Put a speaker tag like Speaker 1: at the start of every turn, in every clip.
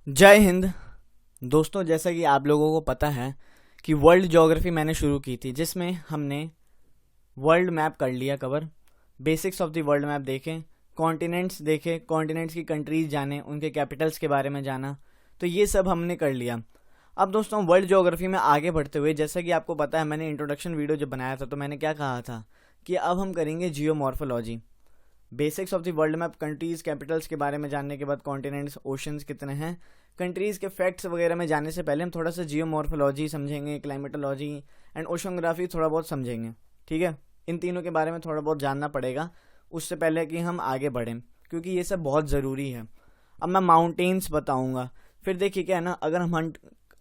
Speaker 1: जय हिंद। दोस्तों, जैसा कि आप लोगों को पता है कि वर्ल्ड ज्योग्राफी मैंने शुरू की थी, जिसमें हमने वर्ल्ड मैप कर लिया cover, basics of the world map देखे, कॉन्टिनेंट्स देखे, कॉन्टिनेंट्स की कंट्रीज जाने, उनके कैपिटल्स के बारे में जाना। तो ये सब हमने कर लिया। अब दोस्तों, वर्ल्ड ज्योग्राफी में आगे बढ़ते हुए, जैसा कि आपको पता है, मैंने इंट्रोडक्शन वीडियो जब बनाया था तो मैंने क्या कहा था कि अब हम करेंगे geomorphology, basics of the world map, countries Capitals के बारे में जानने के बाद कॉन्टिनेंट्स, ओशंस कितने हैं, कंट्रीज के फैक्ट्स वगैरह में जाने से पहले हम थोड़ा सा जियोमॉर्फोलॉजी समझेंगे, क्लाइमेटोलॉजी एंड ओशनोग्राफी थोड़ा बहुत समझेंगे। ठीक है, इन तीनों के बारे में थोड़ा बहुत जानना पड़ेगा उससे पहले कि हम आगे बढ़ें, क्योंकि ये सब बहुत ज़रूरी है। अब मैं माउंटेन्स बताऊंगा, फिर देखिए क्या है ना, अगर हम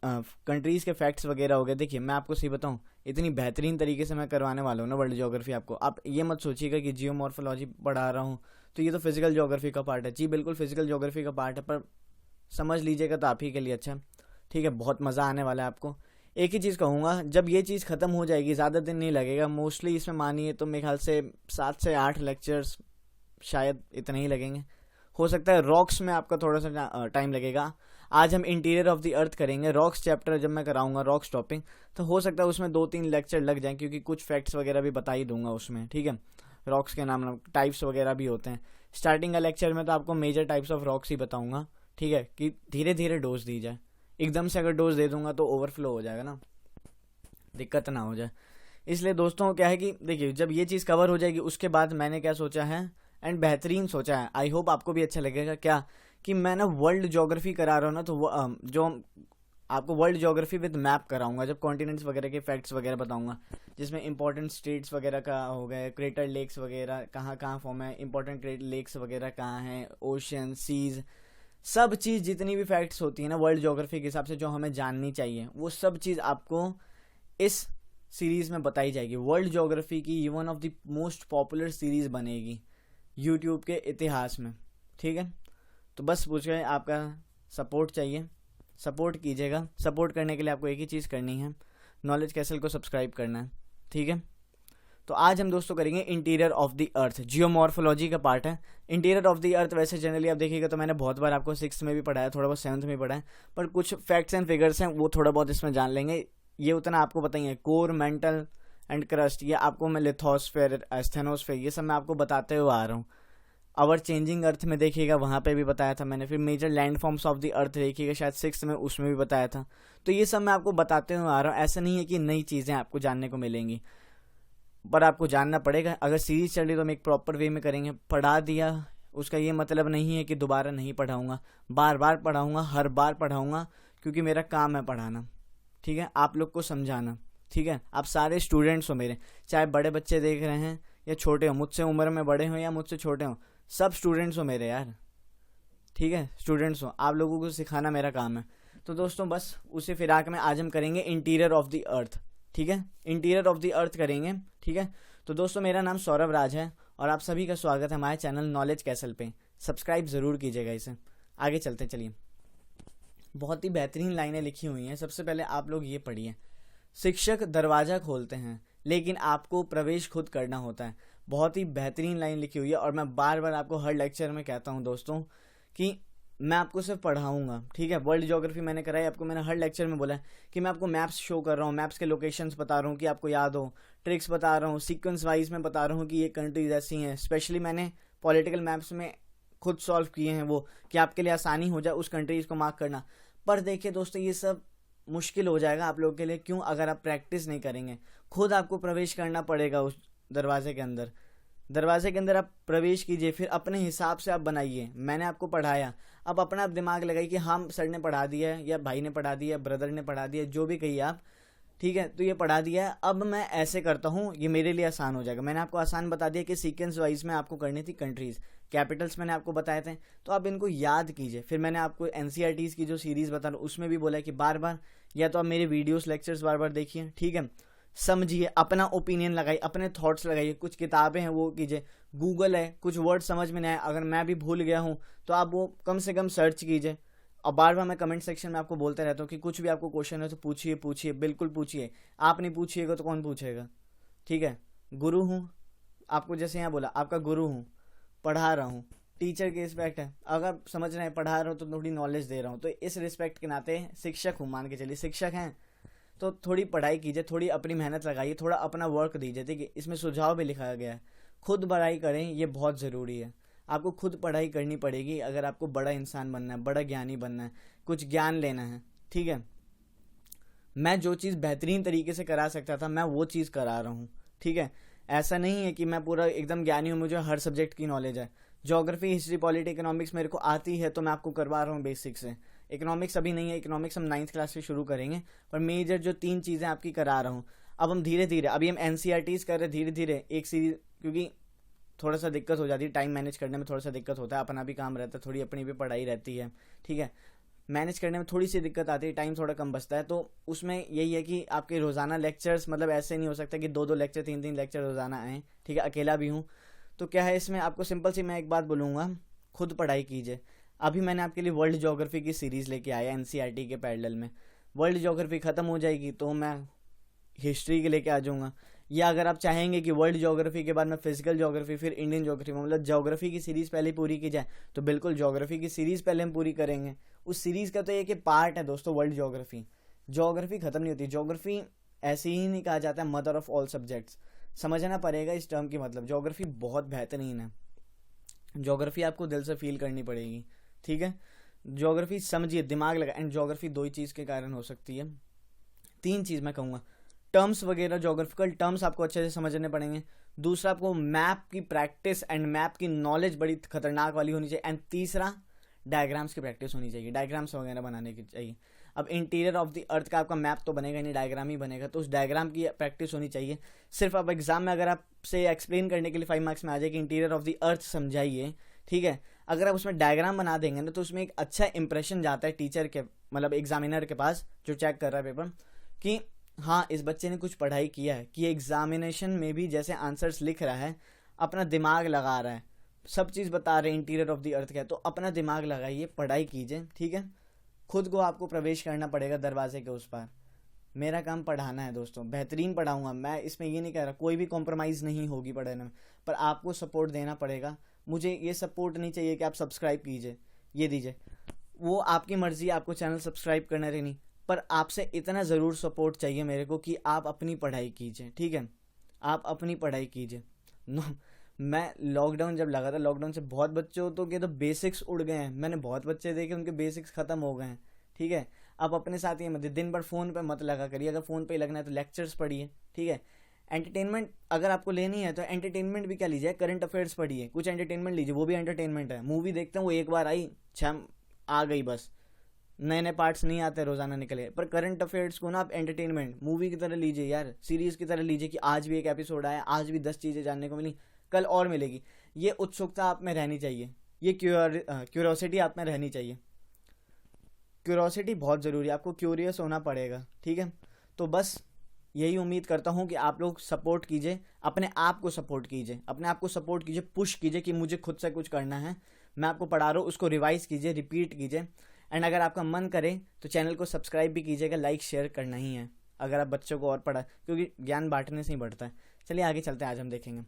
Speaker 1: कंट्रीज़ के फैक्ट्स वगैरह हो गए। देखिए, मैं आपको सही बताऊं, इतनी बेहतरीन तरीके से मैं करवाने वाला हूँ ना वर्ल्ड ज्योग्राफी आपको। आप ये मत सोचिएगा कि जियोमॉर्फोलॉजी पढ़ा रहा हूँ तो ये तो फिजिकल ज्योग्राफी का पार्ट है। जी बिल्कुल, फिजिकल ज्योग्राफी का पार्ट है, पर समझ लीजिएगा तो आप ही के लिए अच्छा। ठीक है, बहुत मज़ा आने वाला है आपको। एक ही चीज़ कहूँगा, जब ये चीज़ ख़त्म हो जाएगी, ज़्यादा दिन नहीं लगेगा मोस्टली इसमें, मानिए तो मेरे ख्याल से 7 से 8 लेक्चर्स शायद इतने ही लगेंगे। हो सकता है रॉक्स में आपका थोड़ा सा टाइम लगेगा। आज हम इंटीरियर ऑफ द अर्थ करेंगे, रॉक्स चैप्टर जब मैं कराऊंगा, रॉक्स टॉपिक, तो हो सकता है उसमें 2-3 लेक्चर लग जाएं, क्योंकि कुछ फैक्ट्स वगैरह भी बता ही दूंगा उसमें। ठीक है, रॉक्स के नाम टाइप्स वगैरह भी होते हैं। स्टार्टिंग का लेक्चर में तो आपको मेजर टाइप्स ऑफ रॉक्स ही बताऊंगा। ठीक है, कि धीरे धीरे डोज दी जाए। एकदम से अगर डोज दे दूंगा तो ओवरफ्लो हो जाएगा ना, दिक्कत ना हो जाए। इसलिए दोस्तों क्या है कि देखिए, जब ये चीज़ कवर हो जाएगी उसके बाद मैंने क्या सोचा है, एंड बेहतरीन सोचा है, आई होप आपको भी अच्छा लगेगा, क्या कि मैं ना वर्ल्ड ज्योग्राफी करा रहा हूँ ना, तो जो आपको वर्ल्ड ज्योग्राफी विद मैप कराऊंगा, जब कॉन्टिनेंट्स वगैरह के फैक्ट्स वगैरह बताऊंगा, जिसमें इंपॉर्टेंट स्टेट्स वगैरह का हो गए, क्रेटर लेक्स वगैरह कहाँ कहाँ फॉर्म है, इंपॉर्टेंट क्रेटर लेक्स वगैरह कहाँ हैं, ओशन, सीज, सब चीज़ जितनी भी फैक्ट्स होती है ना वर्ल्ड ज्योग्राफी के हिसाब से जो हमें जाननी चाहिए, वो सब चीज़ आपको इस सीरीज़ में बताई जाएगी। वर्ल्ड ज्योग्राफी की ये one of the most popular series बनेगी यूट्यूब के इतिहास में। ठीक है, तो बस पूछ रहे आपका सपोर्ट चाहिए, सपोर्ट कीजिएगा। सपोर्ट करने के लिए आपको एक ही चीज़ करनी है, नॉलेज कैसल को सब्सक्राइब करना है। ठीक है, तो आज हम दोस्तों करेंगे interior of the earth, geomorphology का पार्ट है। इंटीरियर ऑफ द अर्थ वैसे जनरली आप देखिएगा तो मैंने बहुत बार आपको 6th में भी पढ़ाया, थोड़ा बहुत 7th में पढ़ा है, पर कुछ फैक्ट्स एंड फिगर्स हैं वो थोड़ा बहुत इसमें जान लेंगे। ये उतना आपको बताइए, कोर, मेंटल एंड क्रस्ट, ये आपको मैं लिथोस्फेयर, एस्थेनोस्फेयर, ये सब मैं आपको बताते हुए आ रहा हूँ। आवर चेंजिंग अर्थ में देखिएगा, वहाँ पे भी बताया था मैंने। फिर major land forms of the earth देखिएगा, शायद 6th में, उसमें भी बताया था। तो ये सब मैं आपको बताते हुए आ रहा हूँ। ऐसा नहीं है कि नई चीज़ें आपको जानने को मिलेंगी, पर आपको जानना पड़ेगा। अगर सीरीज चल रही तो हम एक प्रॉपर वे में करेंगे। पढ़ा दिया उसका ये मतलब नहीं है कि दोबारा नहीं पढ़ाऊँगा, बार बार पढ़ाऊँगा, हर बार पढ़ाऊँगा, क्योंकि मेरा काम है पढ़ाना। ठीक है, आप लोग को समझाना। ठीक है, आप सारे स्टूडेंट्स हो मेरे, चाहे बड़े बच्चे देख रहे हैं या छोटे हो, मुझसे उम्र में बड़े हो या मुझसे छोटे हो, सब स्टूडेंट्स हो मेरे यार। ठीक है, स्टूडेंट्स हो, आप लोगों को सिखाना मेरा काम है। तो दोस्तों बस उसी फिराक में आज हम करेंगे इंटीरियर ऑफ द अर्थ। ठीक है, इंटीरियर ऑफ द अर्थ करेंगे। ठीक है, तो दोस्तों मेरा नाम सौरभ राज है और आप सभी का स्वागत है हमारे चैनल नॉलेज कैसल पे। सब्सक्राइब ज़रूर कीजिएगा इसे। आगे चलते चलिए, बहुत ही बेहतरीन लाइनें लिखी हुई हैं। सबसे पहले आप लोग ये पढ़िए, शिक्षक दरवाज़ा खोलते हैं लेकिन आपको प्रवेश खुद करना होता है। बहुत ही बेहतरीन लाइन लिखी हुई है, और मैं बार बार आपको हर लेक्चर में कहता हूँ दोस्तों कि मैं आपको सिर्फ पढ़ाऊँगा। ठीक है, वर्ल्ड ज्योग्राफी मैंने कराई आपको, मैंने हर लेक्चर में बोला है कि मैं आपको मैप्स शो कर रहा हूँ, मैप्स के लोकेशंस बता रहा हूँ कि आपको याद हो, ट्रिक्स बता रहा हूँ, सीक्वेंस वाइज में बता रहा हूँ कि ये कंट्रीज ऐसी हैं। स्पेशली मैंने पॉलिटिकल मैप्स में खुद सॉल्व किए हैं वो, कि आपके लिए आसानी हो जाए उस कंट्रीज़ को मार्क करना। पर देखिए दोस्तों, ये सब मुश्किल हो जाएगा आप लोगों के लिए। क्यों? अगर आप प्रैक्टिस नहीं करेंगे। खुद आपको प्रवेश करना पड़ेगा उस दरवाजे के अंदर। दरवाजे के अंदर आप प्रवेश कीजिए, फिर अपने हिसाब से आप बनाइए। मैंने आपको पढ़ाया, अब अपना आप दिमाग लगाइए कि हम सर ने पढ़ा दिया है, या भाई ने पढ़ा दिया, ब्रदर ने पढ़ा दिया, जो भी कहिए आप। ठीक है, तो ये पढ़ा दिया है, अब मैं ऐसे करता हूँ, ये मेरे लिए आसान हो जाएगा। मैंने आपको आसान बता दिया कि सीक्वेंस वाइज में आपको करनी थी कंट्रीज, कैपिटल्स मैंने आपको बताए थे, तो आप इनको याद कीजिए। फिर मैंने आपको एनसीईआरटीज की जो सीरीज़ बता रहा हूँ उसमें भी बोला है कि बार बार या तो आप मेरे वीडियोस लेक्चर्स बार बार देखिए। ठीक है, समझिए, अपना ओपिनियन लगाइए, अपने थॉट्स लगाइए। कुछ किताबें हैं वो कीजिए, गूगल है, कुछ वर्ड समझ में नहीं आए, अगर मैं भी भूल गया हूँ तो आप वो कम से कम सर्च कीजिए। और बार बार मैं कमेंट सेक्शन में आपको बोलते रहता हूँ कि कुछ भी आपको क्वेश्चन है तो पूछिए, पूछिए, बिल्कुल पूछिए। आप नहीं पूछिएगा तो कौन पूछेगा? ठीक है, गुरु हूँ, आपको जैसे यहाँ बोला आपका गुरु हूँ, पढ़ा रहा हूँ, टीचर की रिस्पेक्ट है, अगर समझ रहे हैं पढ़ा रहा हूँ तो थोड़ी नॉलेज दे रहा हूँ, तो इस रिस्पेक्ट के नाते शिक्षक हूँ, मान के चलिए शिक्षक हैं, तो थोड़ी पढ़ाई कीजिए, थोड़ी अपनी मेहनत लगाइए, थोड़ा अपना वर्क दीजिए। ठीक है, इसमें सुझाव भी लिखा गया है, खुद पढ़ाई करें, ये बहुत ज़रूरी है। आपको खुद पढ़ाई करनी पड़ेगी अगर आपको बड़ा इंसान बनना है, बड़ा ज्ञानी बनना है, कुछ ज्ञान लेना है। ठीक है, मैं जो चीज़ बेहतरीन तरीके से करा सकता था मैं वो चीज़ करा रहा हूँ। ठीक है, ऐसा नहीं है कि मैं पूरा एकदम ज्ञानी हूँ, मुझे हर सब्जेक्ट की नॉलेज है। ज्योग्राफी, हिस्ट्री, पॉलिटी, इकोनॉमिक्स मेरे को आती है तो मैं आपको करवा रहा हूँ बेसिक से। इकोनॉमिक्स अभी नहीं है, इकोनॉमिक्स हम 9th क्लास से शुरू करेंगे, पर मेजर जो 3 चीज़ें आपकी करा रहा हूँ। अब हम धीरे धीरे, अभी हम NCERTs कर रहे, धीरे धीरे एक सीरीज, क्योंकि थोड़ा सा दिक्कत हो जाती है, टाइम मैनेज करने में थोड़ा सा दिक्कत होता है, अपना भी काम रहता है, थोड़ी अपनी भी पढ़ाई रहती है। ठीक है, मैनेज करने में थोड़ी सी दिक्कत आती है, टाइम थोड़ा कम बचता है, तो उसमें यही है कि आपके रोज़ाना लेक्चर्स, मतलब ऐसे नहीं हो सकता कि 2-2 लेक्चर 3-3 लेक्चर रोज़ाना आएँ। ठीक है, अकेला भी हूँ, तो क्या है इसमें आपको सिंपल सी मैं एक बात बोलूँगा, खुद पढ़ाई कीजिए। अभी मैंने आपके लिए वर्ल्ड ज्योग्राफी की सीरीज़ लेके आया NCERT के पैरेलल में। वर्ल्ड ज्योग्राफी ख़त्म हो जाएगी तो मैं हिस्ट्री के लेके आ जाऊँगा, या अगर आप चाहेंगे कि वर्ल्ड ज्योग्राफी के बाद में फिजिकल ज्योग्राफी, फिर इंडियन ज्योग्राफी, मतलब ज्योग्राफी की सीरीज़ पहले पूरी की जाए, तो बिल्कुल ज्योग्राफी की सीरीज़ पहले हम पूरी करेंगे। उस सीरीज़ का तो एक पार्ट है दोस्तों वर्ल्ड ज्योग्राफी। ज्योग्राफी ख़त्म नहीं होती, ज्योग्राफी ऐसे ही नहीं कहा जाता है मदर ऑफ ऑल सब्जेक्ट्स, समझना पड़ेगा इस टर्म की मतलब। ज्योग्राफी बहुत बेहतरीन है, ज्योग्राफी आपको दिल से फील करनी पड़ेगी। ठीक है, ज्योग्राफी समझिए, दिमाग लगा। एंड ज्योग्राफी 2 ही चीज़ के कारण हो सकती है, 3 चीज़ मैं कहूँगा, टर्म्स वगैरह, ज्योग्राफिकल टर्म्स आपको अच्छे से समझने पड़ेंगे। दूसरा, आपको मैप की प्रैक्टिस एंड मैप की नॉलेज बड़ी खतरनाक वाली होनी चाहिए। एंड तीसरा, डायग्राम्स की प्रैक्टिस होनी चाहिए, डायग्राम्स वगैरह बनाने की चाहिए। अब इंटीरियर ऑफ द अर्थ का आपका मैप तो बनेगा नहीं, डायग्राम ही बनेगा, तो उस डायग्राम की प्रैक्टिस होनी चाहिए। सिर्फ अब एग्जाम में अगर आपसे एक्सप्लेन करने के लिए 5 मार्क्स में आ जाए कि इंटीरियर ऑफ द अर्थ समझाइए, ठीक है, अगर आप उसमें डायग्राम बना देंगे ना तो उसमें एक अच्छा इंप्रेशन जाता है टीचर के, मतलब एग्जामिनर के पास जो चेक कर रहा है पेपर, कि हाँ इस बच्चे ने कुछ पढ़ाई किया है, कि एग्जामिनेशन में भी जैसे आंसर्स लिख रहा है अपना दिमाग लगा रहा है, सब चीज़ बता रहे हैं इंटीरियर ऑफ द अर्थ क्या है, तो अपना दिमाग लगाइए, पढ़ाई कीजिए। ठीक है, खुद को आपको प्रवेश करना पड़ेगा दरवाजे के उस पार। मेरा काम पढ़ाना है दोस्तों, बेहतरीन पढ़ाऊंगा मैं, इसमें ये नहीं कह रहा, कोई भी कॉम्प्रोमाइज़ नहीं होगी पढ़ाने में, पर आपको सपोर्ट देना पड़ेगा। मुझे ये सपोर्ट नहीं चाहिए कि आप सब्सक्राइब कीजिए, ये दीजिए, वो आपकी मर्ज़ी, आपको चैनल सब्सक्राइब करना रहनी, पर आपसे इतना ज़रूर सपोर्ट चाहिए मेरे को कि आप अपनी पढ़ाई कीजिए। ठीक है, आप अपनी पढ़ाई कीजिए। मैं लॉकडाउन जब लगा था, लॉकडाउन से बहुत बच्चों के तो बेसिक्स उड़ गए हैं, मैंने बहुत बच्चे देखे उनके बेसिक्स ख़त्म हो गए हैं। ठीक है, आप अपने साथ ही मत, दिन भर फ़ोन पे मत लगा करिए, अगर फ़ोन पे ही लगना है तो लेक्चर्स पढ़िए। ठीक है, एंटरटेनमेंट अगर आपको लेनी है तो एंटरटेनमेंट भी क्या लीजिए, करंट अफेयर्स पढ़िए, कुछ एंटरटेनमेंट लीजिए, वो भी एंटरटेनमेंट है। मूवी देखते हैं, वो एक बार आई 6 आ गई, बस नए नए पार्ट्स नहीं आते रोजाना निकले, पर करंट अफेयर्स को ना आप एंटरटेनमेंट मूवी की तरह लीजिए यार, सीरीज की तरह लीजिए, कि आज भी एक एपिसोड आया, आज भी 10 चीज़ें जानने को मिली, कल और मिलेगी। ये उत्सुकता आप में रहनी चाहिए, ये क्यूरोसिटी आप में रहनी चाहिए। क्यूरोसिटी बहुत ज़रूरी है, आपको क्यूरियस होना पड़ेगा। ठीक है, तो बस यही उम्मीद करता हूँ कि आप लोग सपोर्ट कीजिए, अपने आप को सपोर्ट कीजिए, अपने आप को सपोर्ट कीजिए, पुश कीजिए कि मुझे खुद से कुछ करना है, मैं आपको पढ़ा रहा हूँ, उसको रिवाइज कीजिए, रिपीट कीजिए। एंड अगर आपका मन करे तो चैनल को सब्सक्राइब भी कीजिएगा, लाइक शेयर करना ही है अगर आप बच्चों को और पढ़ा, क्योंकि ज्ञान बांटने से ही बढ़ता है। चलिए आगे चलते हैं, आज हम देखेंगे,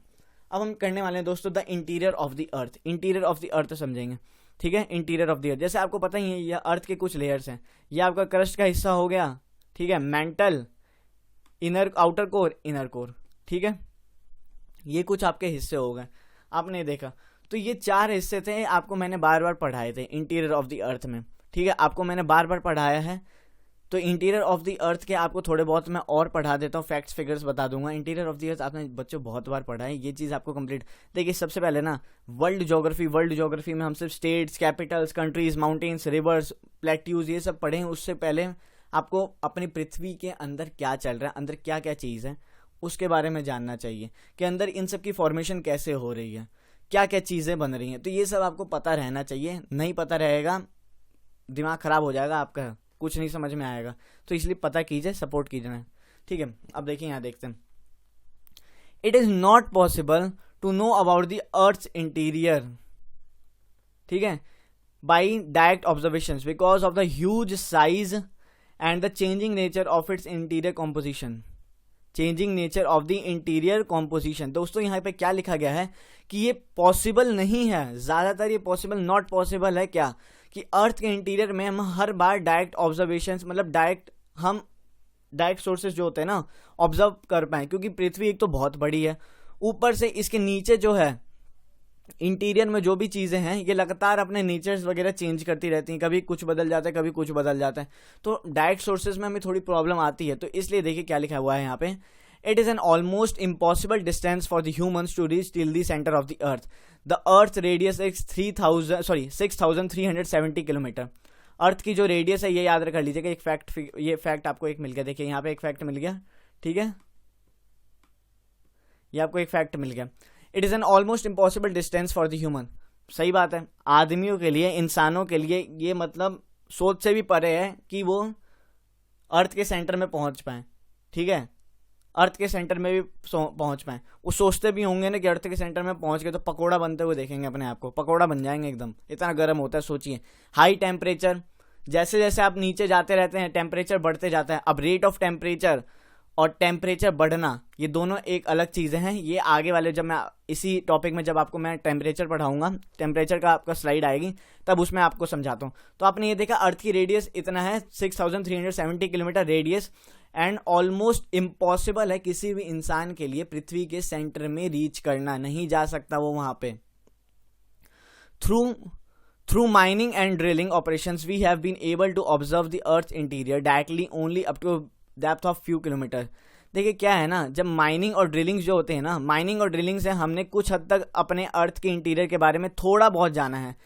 Speaker 1: अब हम करने वाले हैं दोस्तों the interior of the earth. Interior of the अर्थ समझेंगे। ठीक है, इंटीरियर ऑफ द अर्थ, जैसे आपको पता ही है ये अर्थ के कुछ लेयर्स हैं, ये आपका क्रस्ट का हिस्सा हो गया। ठीक है, mental, inner, outer core, inner core. ठीक है, ये कुछ आपके हिस्से हो गए, आपने देखा, तो ये 4 हिस्से थे, आपको मैंने बार बार पढ़ाए थे इंटीरियर ऑफ द अर्थ में। ठीक है, आपको मैंने बार बार पढ़ाया है, तो इंटीरियर ऑफ द अर्थ के आपको थोड़े बहुत मैं और पढ़ा देता हूँ, फैक्ट्स फिगर्स बता दूंगा। इंटीरियर ऑफ द अर्थ आपने बच्चों बहुत बार पढ़ा है, ये चीज़ आपको कंप्लीट। देखिए सबसे पहले ना वर्ल्ड ज्योग्राफी में हम सिर्फ states, Capitals, countries, mountains, reverse, plateaus ये सब पढ़े हैं। उससे पहले आपको अपनी पृथ्वी के अंदर क्या चल रहा है, अंदर क्या क्या चीज़ है, उसके बारे में जानना चाहिए कि अंदर इन सब की फॉर्मेशन कैसे हो रही है, क्या क्या चीज़ें बन रही हैं, तो ये सब आपको पता रहना चाहिए। नहीं पता रहेगा दिमाग ख़राब हो जाएगा आपका, कुछ नहीं समझ में आएगा, तो इसलिए पता कीजिए, सपोर्ट कीजिए। ठीक है, अब देखिए यहाँ देखते हैं, it is not possible to know about the earth's interior, ठीक है, by direct observations because of the huge size and the changing nature of its interior composition. Changing nature of the interior composition. दोस्तों यहाँ पे क्या लिखा गया है कि ये पॉसिबल नहीं है, ज़्यादातर ये पॉसिबल नॉट पॉसिबल है क्या, कि अर्थ के इंटीरियर में हम हर बार डायरेक्ट ऑब्जर्वेशंस, मतलब डायरेक्ट सोर्सेज जो होते हैं ना, ऑब्जर्व कर पाए, क्योंकि पृथ्वी एक तो बहुत बड़ी है, ऊपर से इसके नीचे जो है इंटीरियर में जो भी चीज़ें हैं ये लगातार अपने नेचर्स वगैरह चेंज करती रहती हैं, कभी कुछ बदल जाता है, कभी कुछ बदल जाता है, तो डायरेक्ट सोर्सेज में हमें थोड़ी प्रॉब्लम आती है। तो इसलिए देखिए क्या लिखा हुआ है यहाँ पे, it is an almost impossible distance for the humans to reach till the centre of the earth radius is 6370 kilometre. Earth की जो रेडियस है ये याद रख लीजिएगा। ये फैक्ट आपको एक मिल गया, देखिए यहाँ पे एक फैक्ट मिल गया, ठीक है, ये आपको एक फैक्ट मिल गया। It is an almost impossible distance for the human. सही बात है, आदमियों के लिए, इंसानों के लिए ये मतलब सोच से भी परे है कि वो अर्थ के सेंटर में पहुंच पाए, ठीक है, अर्थ के सेंटर में भी पहुंच पाए। वो सोचते भी होंगे ना कि अर्थ के सेंटर में पहुंच गए तो पकोड़ा बनते हुए देखेंगे अपने आप को, पकोड़ा बन जाएंगे एकदम, इतना गर्म होता है। सोचिए हाई टेम्परेचर, जैसे जैसे आप नीचे जाते रहते हैं टेम्परेचर बढ़ते जाता है। अब रेट ऑफ टेम्परेचर और टेम्परेचर बढ़ना ये दोनों एक अलग चीज़ें हैं। ये आगे वाले जब मैं इसी टॉपिक में जब आपको मैं टेम्परेचर पढ़ाऊंगा, टेम्परेचर का आपका स्लाइड आएगी तब उसमें आपको समझाता हूँ। तो आपने ये देखा अर्थ की रेडियस इतना है 6370 kilometre radius, and almost impossible है किसी भी इंसान के लिए पृथ्वी के सेंटर में रीच करना, नहीं जा सकता वो वहाँ पे। Through mining and drilling operations, we have been able to observe the Earth's interior directly only up to a depth of few kilometers। देखिए क्या है ना, जब माइनिंग और ड्रिलिंग जो होते हैं ना, माइनिंग और ड्रिलिंग से हमने कुछ हद तक अपने अर्थ के इंटीरियर के बारे में थोड़ा बहुत जाना है,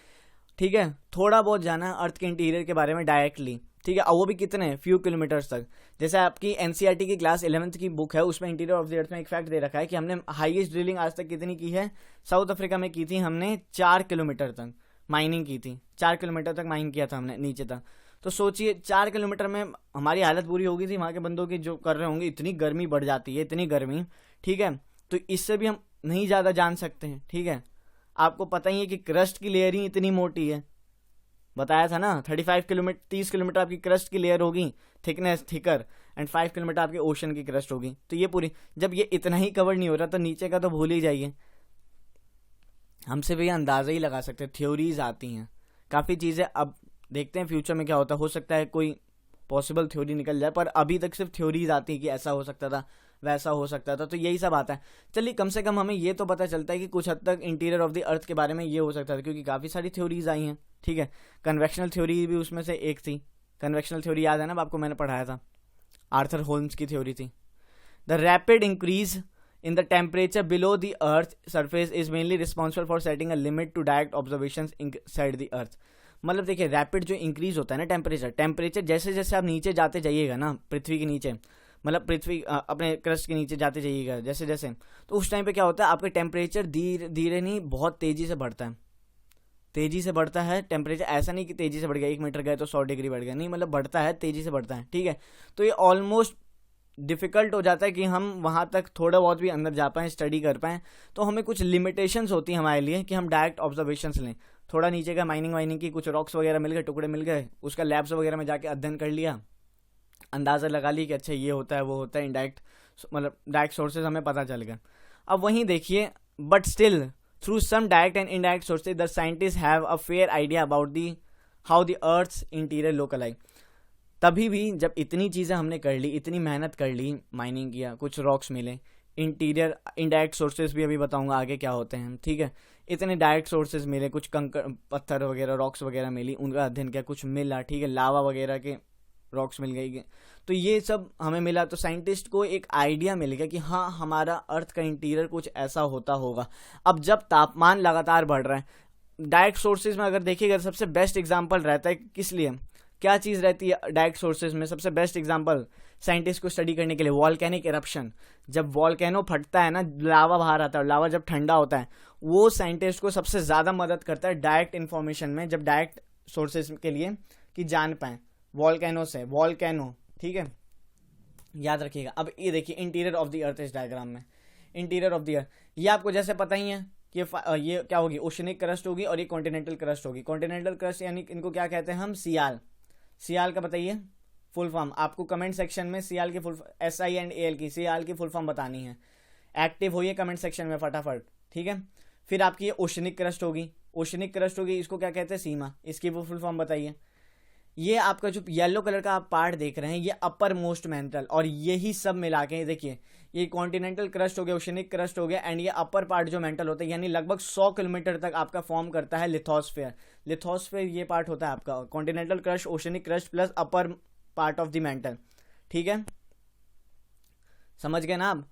Speaker 1: ठीक है, थोड़ा बहुत जाना है अर्थ के इंटीरियर के बारे में डायरेक्टली, ठीक है, और वो भी कितने फ्यू किलोमीटर्स तक। जैसे आपकी एनसीईआरटी की क्लास 11th की बुक है, उसमें इंटीरियर ऑफ द अर्थ में एक फैक्ट दे रखा है कि हमने हाईएस्ट ड्रिलिंग आज तक कितनी की है, साउथ अफ्रीका में की थी हमने 4 किलोमीटर तक माइनिंग की थी, 4 किलोमीटर तक माइनिंग किया था हमने नीचे तक। तो सोचिए 4 किलोमीटर में हमारी हालत बुरी हो गई थी, वहाँ के बंदों की जो कर रहे होंगे, इतनी गर्मी बढ़ जाती है, इतनी गर्मी, ठीक है, तो इससे भी हम नहीं ज़्यादा जान सकते हैं, ठीक है। आपको पता ही है कि क्रस्ट की लेयर ही इतनी मोटी है, बताया था ना, 30 किलोमीटर आपकी क्रस्ट की लेयर होगी, थिकनेस थिकर, एंड 5 किलोमीटर आपके ओशन की क्रस्ट होगी। तो ये पूरी, जब ये इतना ही कवर नहीं हो रहा तो नीचे का तो भूल ही जाइए। हमसे भी अंदाज़ा ही लगा सकते हैं, थ्योरीज आती हैं काफ़ी चीज़ें। अब देखते हैं फ्यूचर में क्या होता है, हो सकता है कोई पॉसिबल थ्योरी निकल जाए, पर अभी तक सिर्फ थ्योरीज आती है कि ऐसा हो सकता था, वैसा हो सकता था, तो यही सब आता है। चलिए कम से कम हमें ये तो पता चलता है कि कुछ हद तक इंटीरियर ऑफ द अर्थ के बारे में ये हो सकता था, क्योंकि काफ़ी सारी थ्योरीज आई हैं, ठीक है। कन्वेक्शनल थ्योरी भी उसमें से एक थी, कन्वेक्शनल थ्योरी याद है ना, आपको मैंने पढ़ाया था, आर्थर होल्म्स की थ्योरी थी। The rapid increase in the temperature below the earth surface is mainly responsible for setting a limit to direct observations inside the earth। मतलब देखिए रैपिड जो इंक्रीज होता है ना टेम्परेचर जैसे जैसे आप नीचे जाते जाइएगा ना, पृथ्वी के नीचे, मतलब पृथ्वी अपने क्रस्ट के नीचे जाते जाइएगा जैसे जैसे, तो उस टाइम पे क्या होता है, आपका टेम्परेचर धीरे धीरे नहीं बहुत तेजी से बढ़ता है, तेजी से बढ़ता है टेम्परेचर। ऐसा नहीं कि तेजी से बढ़ गया, 1 मीटर गए तो 100 डिग्री बढ़ गया, नहीं, मतलब बढ़ता है, तेजी से बढ़ता है, ठीक है। तो ये ऑलमोस्ट डिफ़िकल्ट हो जाता है कि हम वहाँ तक थोड़ा बहुत भी अंदर जा पाएँ, स्टडी कर पाएँ। तो हमें कुछ लिमिटेशंस होती हैं हमारे लिए कि हम डायरेक्ट ऑब्जर्वेशंस लें। थोड़ा नीचे का माइनिंग वाइनिंग की कुछ रॉक्स वगैरह मिल गए, टुकड़े मिल गए, उसका लैब्स वगैरह में जाके अध्ययन कर लिया, अंदाज़ा लगा ली कि अच्छा ये होता है वो होता है, इनडायरेक्ट मतलब डायरेक्ट सोर्सेज हमें पता चल गया। अब वहीं देखिए, but still through some direct and indirect sources the scientists have a fair idea about the how the earth's interior look like. तभी भी जब इतनी चीज़ें हमने कर ली, इतनी मेहनत कर ली, माइनिंग किया, कुछ रॉक्स मिले, इंटीरियर इनडायरेक्ट सोर्सेज भी अभी बताऊंगा आगे क्या होते हैं, ठीक है, इतने डायरेक्ट सोर्सेज मिले, कुछ कंकड़ पत्थर वगैरह रॉक्स वगैरह मिली, उनका अध्ययन किया, कुछ मिला, ठीक है, लावा वगैरह के रॉक्स मिल गई, तो ये सब हमें मिला। तो साइंटिस्ट को एक आइडिया मिल गया कि हाँ हमारा अर्थ का इंटीरियर कुछ ऐसा होता होगा। अब जब तापमान लगातार बढ़ रहा है, डायरेक्ट सोर्सेज में अगर देखिएगा सबसे बेस्ट एग्जाम्पल रहता है, किस लिए, क्या चीज़ रहती है डायरेक्ट सोर्सेज में सबसे बेस्ट एग्जांपल साइंटिस्ट को स्टडी करने के लिए, वॉल्केनिक इरप्शन। जब वॉल्केनो फटता है ना, लावा बाहर आता है, लावा जब ठंडा होता है, वो साइंटिस्ट को सबसे ज़्यादा मदद करता है डायरेक्ट इन्फॉर्मेशन में, जब डायरेक्ट सोर्सेज के लिए कि जान पाएँ वॉल्केनो से, वॉल्केनो, ठीक है, याद रखिएगा। अब ये देखिए इंटीरियर ऑफ द अर्थ इस डायग्राम में, इंटीरियर ऑफ द अर्थ, ये आपको जैसे पता ही है कि ये क्या होगी, ओशनिक क्रस्ट होगी और ये कॉन्टिनेंटल क्रस्ट होगी। कॉन्टिनेंटल क्रस्ट यानी इनको क्या कहते हैं हम, सियाल, सियाल का बताइए, फुल फॉर्म आपको कमेंट सेक्शन में सियाल की फुल SIAL की सियाल की फुल फॉर्म बतानी है। एक्टिव होइए कमेंट सेक्शन में फटाफट, ठीक है। फिर आपकी ये ओशनिक क्रस्ट होगी, ओशनिक क्रस्ट होगी, इसको क्या कहते हैं, सीमा, इसकी वो फुल फॉर्म बताइए। ये आपका जो येलो कलर का आप पार्ट देख रहे हैं ये अपर मोस्ट मैंटल, और यही सब मिला के देखिए ये कॉन्टिनेंटल क्रस्ट हो गया, ओशनिक क्रस्ट हो गया, एंड ये अपर पार्ट जो मैंटल होता है, यानी लगभग 100 किलोमीटर तक आपका फॉर्म करता है लिथोस्फेयर। लिथोस्फेयर ये पार्ट होता है आपका continental crust, oceanic crust plus upper part of the mantle, ठीक है, समझ गए ना आप।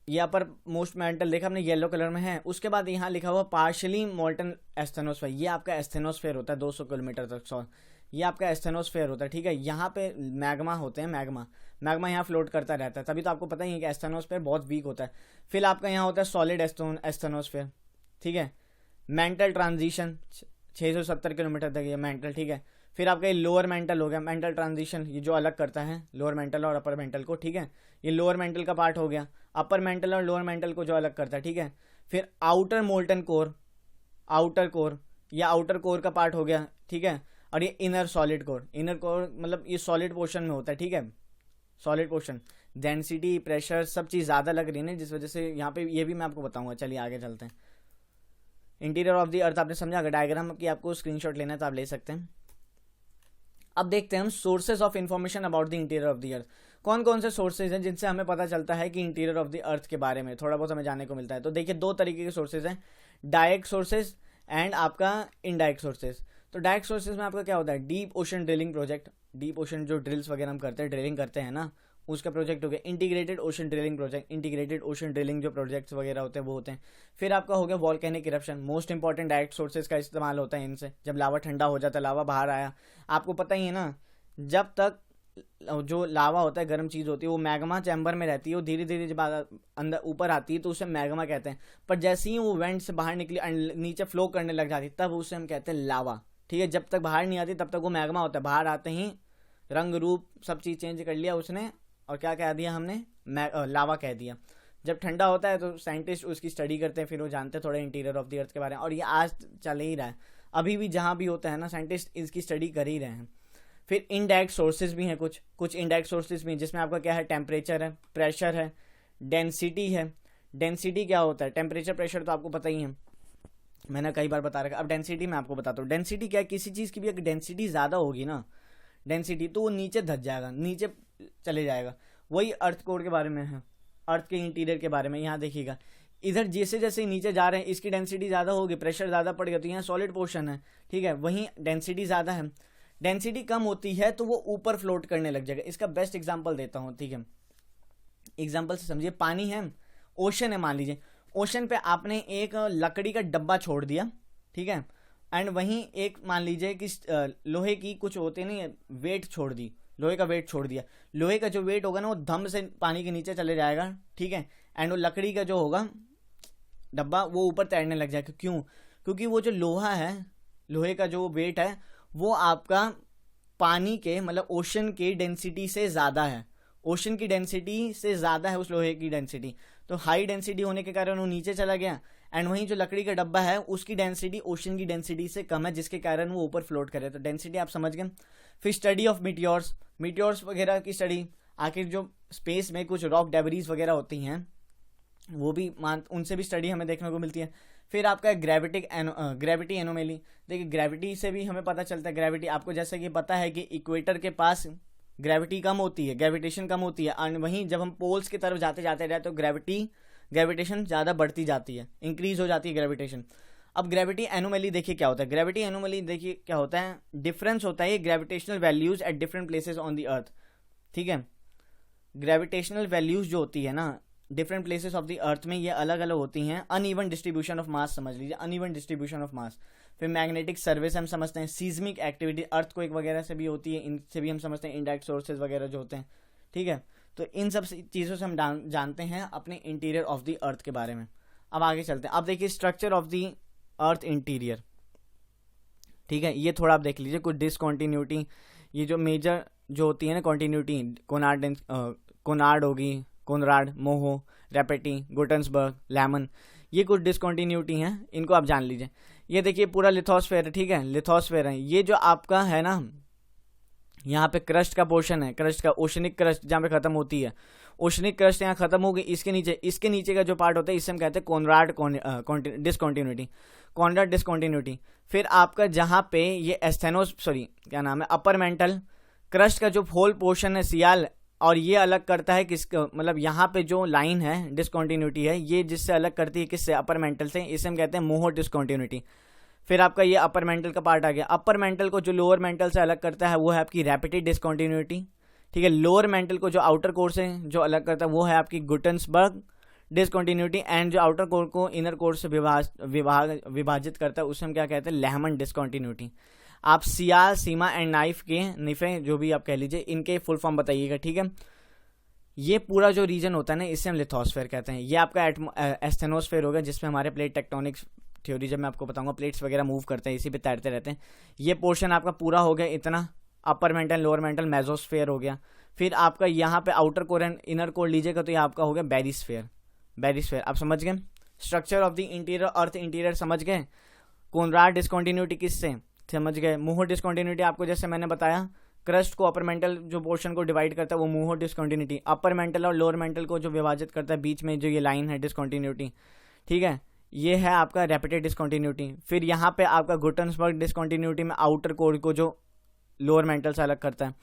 Speaker 1: ये अपर मोस्ट मैंटल देखा आपने येलो कलर में है। उसके बाद यहाँ लिखा हुआ पार्शली मोल्टन एस्थेनोस्फेयर, ये आपका एस्थेनोस्फेयर होता है 200 किलोमीटर तक, ये आपका एस्थेनोस्फेयर होता है, ठीक है। यहाँ पे मैग्मा होते हैं, मैग्मा यहाँ फ्लोट करता रहता है, तभी तो आपको पता ही है कि एस्थेनोस्फेयर बहुत वीक होता है। फिर आपका यहाँ होता है सॉलिड एस्थेनोस्फेयर, ठीक है। मेंटल ट्रांजिशन 670 किलोमीटर तक ये मेंटल, ठीक है। फिर आपका ये लोअर मेंटल हो गया, मेंटल ट्रांजिशन, ये जो अलग करता है लोअर मेंटल और अपर मेंटल को, ठीक है। ये लोअर मेंटल का पार्ट हो गया, अपर मेंटल और लोअर मेंटल को जो अलग करता है, ठीक है। फिर outer molten core, outer core, या आउटर कोर का पार्ट हो गया, ठीक है। और ये inner solid core, inner core मतलब ये सॉलिड पोर्शन में होता है, ठीक है, सॉलिड पोर्शन। डेंसिटी, प्रेशर, सब चीज़ ज़्यादा लग रही है ना, जिस वजह से यहाँ पे ये भी मैं आपको बताऊंगा। चलिए आगे चलते हैं। इंटीरियर ऑफ द अर्थ आपने समझा, अगर डायग्राम की आपको स्क्रीनशॉट लेना है तो आप ले सकते हैं। अब देखते हैं हम sources of information about the interior of the अर्थ। कौन कौन से सोर्सेज हैं जिनसे हमें पता चलता है कि इंटीरियर ऑफ द अर्थ के बारे में थोड़ा बहुत हमें जानने को मिलता है। तो देखिए दो तरीके के सोर्सेज हैं, डायरेक्ट सोर्सेज एंड आपका इनडायरेक्ट सोर्सेज। तो डायरेक्ट सोर्सेज में आपका क्या होता है, deep ocean drilling project, deep ocean जो ड्रिल्स वगैरह हम करते हैं, ड्रिलिंग करते हैं ना, उसका प्रोजेक्ट हो गया। Integrated ocean drilling project, integrated ocean drilling जो प्रोजेक्ट्स वगैरह होते हैं वो होते हैं। फिर आपका हो गया volcanic eruption, most important direct sources का इस्तेमाल होता है इनसे। जब लावा ठंडा हो जाता है, लावा बाहर आया, आपको पता ही है ना, जब तक जो लावा होता है गर्म चीज़ होती है, वो मैग्मा चैम्बर में रहती है, वो धीरे धीरे जब अंदर ऊपर आती है तो उसे मैग्मा कहते हैं। पर जैसे ही वो वेंट से बाहर निकली नीचे फ्लो करने लग जाती तब उसे हम कहते हैं लावा, ठीक है। जब तक बाहर नहीं आती तब तक वो मैग्मा होता है, बाहर आते ही रंग रूप सब चीज़ चेंज कर लिया उसने, और क्या कह दिया हमने, लावा कह दिया। जब ठंडा होता है तो साइंटिस्ट उसकी स्टडी करते हैं, फिर वो जानते हैं थोड़ा इंटीरियर ऑफ द अर्थ के बारे में, और ये आज चल ही रहा है, अभी भी जहाँ भी होता है ना साइंटिस्ट इसकी स्टडी कर ही रहे हैं। फिर इनडायरेक्ट सोर्सेज भी हैं, कुछ इनडायरेक्ट सोर्सेज भी हैं, जिसमें आपका क्या है, टेम्परेचर है, प्रेशर है, डेंसिटी है। डेंसिटी क्या होता है, टेम्परेचर प्रेशर तो आपको पता ही है, मैंने कई बार बता रखा। अब डेंसिटी मैं आपको बताता हूँ। डेंसिटी क्या है, किसी चीज़ की भी अगर डेंसिटी ज़्यादा होगी ना, डेंसिटी, तो वो नीचे धस जाएगा, नीचे चले जाएगा। वही अर्थ कोर के बारे में है, अर्थ के इंटीरियर के बारे में। यहाँ देखिएगा, इधर जैसे जैसे नीचे जा रहे हैं इसकी डेंसिटी ज़्यादा होगी, प्रेशर ज़्यादा पड़ गया, तो यहाँ सॉलिड पोर्शन है, ठीक है, वहीं डेंसिटी ज़्यादा है। डेंसिटी कम होती है तो वो ऊपर फ्लोट करने लग जाएगा। इसका बेस्ट एग्जांपल देता हूँ, ठीक है, एग्जांपल से समझिए। पानी है, ओशन है, मान लीजिए ओशन पे आपने एक लकड़ी का डब्बा छोड़ दिया, ठीक है, एंड वहीं एक मान लीजिए कि लोहे की कुछ होते नहीं वेट छोड़ दी, लोहे का वेट छोड़ दिया। लोहे का जो वेट होगा ना वो धम से पानी के नीचे चले जाएगा, ठीक है, एंड वो लकड़ी का जो होगा डब्बा वो ऊपर तैरने लग जाएगा। क्यों? क्योंकि वो जो लोहा है, लोहे का जो वेट है वो आपका पानी के मतलब ओशन की डेंसिटी से ज़्यादा है, ओशन की डेंसिटी से ज़्यादा है उस लोहे की डेंसिटी। तो हाई डेंसिटी होने के कारण वो नीचे चला गया, एंड वहीं जो लकड़ी का डब्बा है उसकी डेंसिटी ओशन की डेंसिटी से कम है, जिसके कारण वो ऊपर फ्लोट करे। तो डेंसिटी आप समझ गए। फिर स्टडी ऑफ मीटियोर्स वगैरह की स्टडी, आखिर जो स्पेस में कुछ रॉक डेबरीज वगैरह होती हैं वो भी उनसे भी स्टडी हमें देखने को मिलती है। फिर आपका ग्रेविटी एनोमेली, देखिए ग्रेविटी से भी हमें पता चलता है। ग्रेविटी आपको जैसे कि पता है कि इक्वेटर के पास ग्रेविटी कम होती है, ग्रेविटेशन कम होती है, और वहीं जब हम पोल्स की तरफ जाते जाते तो ग्रेविटेशन ज़्यादा बढ़ती जाती है, इंक्रीज हो जाती है ग्रेविटेशन। अब ग्रेविटी एनोमली देखिए क्या होता है। ग्रेविटी एनोमली देखिए क्या होता है, डिफरेंस होता है gravitational values at different places on the earth, ठीक है। ग्रेविटेशनल वैल्यूज जो होती है ना different places of the earth में, ये अलग अलग होती हैं। अनइवन डिस्ट्रीब्यूशन ऑफ मास, समझ लीजिए अनइवन डिस्ट्रीब्यूशन ऑफ मास। फिर मैग्नेटिक सर्वे से हम समझते हैं, सीज्मिक एक्टिविटी अर्थक्वेक वगैरह से भी होती है, इनसे भी हम समझते हैं इनडायरेक्ट सोर्सेज वगैरह जो होते हैं, ठीक है। तो इन सब चीज़ों से हम जानते हैं अपने इंटीरियर ऑफ द अर्थ के बारे में। अब आगे चलते हैं। अब देखिए structure of the earth interior, ठीक है, ये थोड़ा आप देख लीजिए। कुछ डिसकॉन्टिन्यूटी, ये जो मेजर जो होती है ना कॉन्टिन्यूटी, कोनार्ड होगी, कोनराड, मोहो, रेपेटी, गुटन्सबर्ग, लैमन, ये कुछ डिसकॉन्टिन्यूटी हैं, इनको आप जान लीजिए। ये देखिए पूरा लिथोस्फेयर है, ठीक है, लिथोस्फेयर है। ये जो आपका है ना यहाँ पे क्रस्ट का पोर्शन है, क्रस्ट का ओशनिक क्रस्ट जहाँ पे खत्म होती है, ओशनिक क्रस्ट यहाँ खत्म हो गई। इसके नीचे का जो पार्ट होता है इसे हम कहते हैं कॉनराड डिसकॉन्टिन्यूटी, कॉनराड डिसकॉन्टिन्यूटी। फिर आपका जहाँ पे ये क्या नाम है, अपर मेंटल क्रस्ट का जो होल पोर्शन है सियाल, और ये अलग करता है मतलब यहाँ पे जो लाइन है डिसकॉन्टिन्यूटी है ये जिससे अलग करती है किससे, अपर मेंटल से, इसे हम कहते हैं मोहो डिसकॉन्टिन्यूटी। फिर आपका ये अपर मेंटल का पार्ट आ गया। अपर मेंटल को जो लोअर मेंटल से अलग करता है वो है आपकी रैपिड डिसकॉन्टिन्यूटी, ठीक है। लोअर मेंटल को जो आउटर कोर से जो अलग करता है वो है आपकी गुटेन्सबर्ग डिसकॉन्टिन्यूटी, एंड जो आउटर कोर को इनर कोर से विभाजित करता है उसे हम क्या कहते हैं, लेहमन डिसकॉन्टिन्यूटी। आप सियाल, सीमा एंड निफे जो भी आप कह लीजिए, इनके फुल फॉर्म बताइएगा, ठीक है। ये पूरा जो रीजन होता है ना इसे हम लिथोस्फेयर कहते हैं। ये आपका एस्थेनोस्फेयर होगा जिसमें हमारे प्लेट टेक्टोनिक्स थ्योरी जब मैं आपको बताऊंगा प्लेट्स वगैरह मूव करते हैं, इसी पे तैरते रहते हैं। ये पोर्शन आपका पूरा हो गया इतना, upper mantle lower mental mesosphere हो गया। फिर आपका यहाँ पे outer core and inner core लीजिएगा तो ये आपका हो गया बेरिस्फेयर। आप समझ गए structure of the interior, earth interior समझ गए। कॉनराड डिसकॉन्टिन्यूटी किससे समझ गए, मोहो डिसकॉन्टिन्यूटी आपको जैसे मैंने बताया, क्रस्ट को अपर मेंटल जो पोर्शन को डिवाइड करता है वो मोहो डिसकॉन्टिन्यूटी, अपर मेंटल और लोअर मेंटल को जो विभाजित करता है बीच में जो ये लाइन है डिसकॉन्टिन्यूटी, ठीक है। ये है आपका रैपिड डिसकॉन्टिन्यूटी। फिर यहाँ पे आपका गुटेन्सबर्ग डिसकॉन्टिन्यूटी में आउटर कोर को जो लोअर मेंटल से अलग करता है।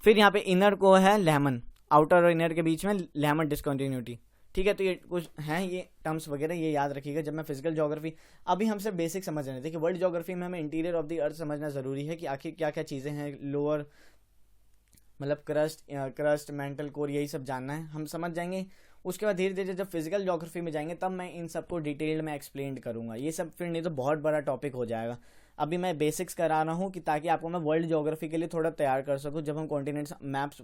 Speaker 1: फिर यहाँ पे इनर को है लेहमन, आउटर और इनर के बीच में लेहमन डिसकॉन्टिन्यूटी, ठीक है। तो ये कुछ हैं ये टर्म्स वगैरह, ये याद रखिएगा जब मैं फिजिकल ज्योग्राफी, अभी हमसे बेसिक समझ रहे थे कि वर्ल्ड ज्योग्राफी में हमें इंटीरियर ऑफ द अर्थ समझना जरूरी है कि आखिर क्या क्या चीज़ें हैं, लोअर मतलब क्रस्ट मेंटल कोर, यही सब जानना है, हम समझ जाएंगे। उसके बाद धीरे धीरे जब फिजिकल ज्योग्राफी में जाएंगे तब मैं इन सबको डिटेल में एक्सप्लेन करूंगा। ये सब फिर नहीं तो बहुत बड़ा टॉपिक हो जाएगा। अभी मैं बेसिक्स करा रहा हूँ कि ताकि आपको मैं वर्ल्ड ज्योग्राफी के लिए थोड़ा तैयार कर सकूँ। जब हम कॉन्टिनेंट्स मैप्स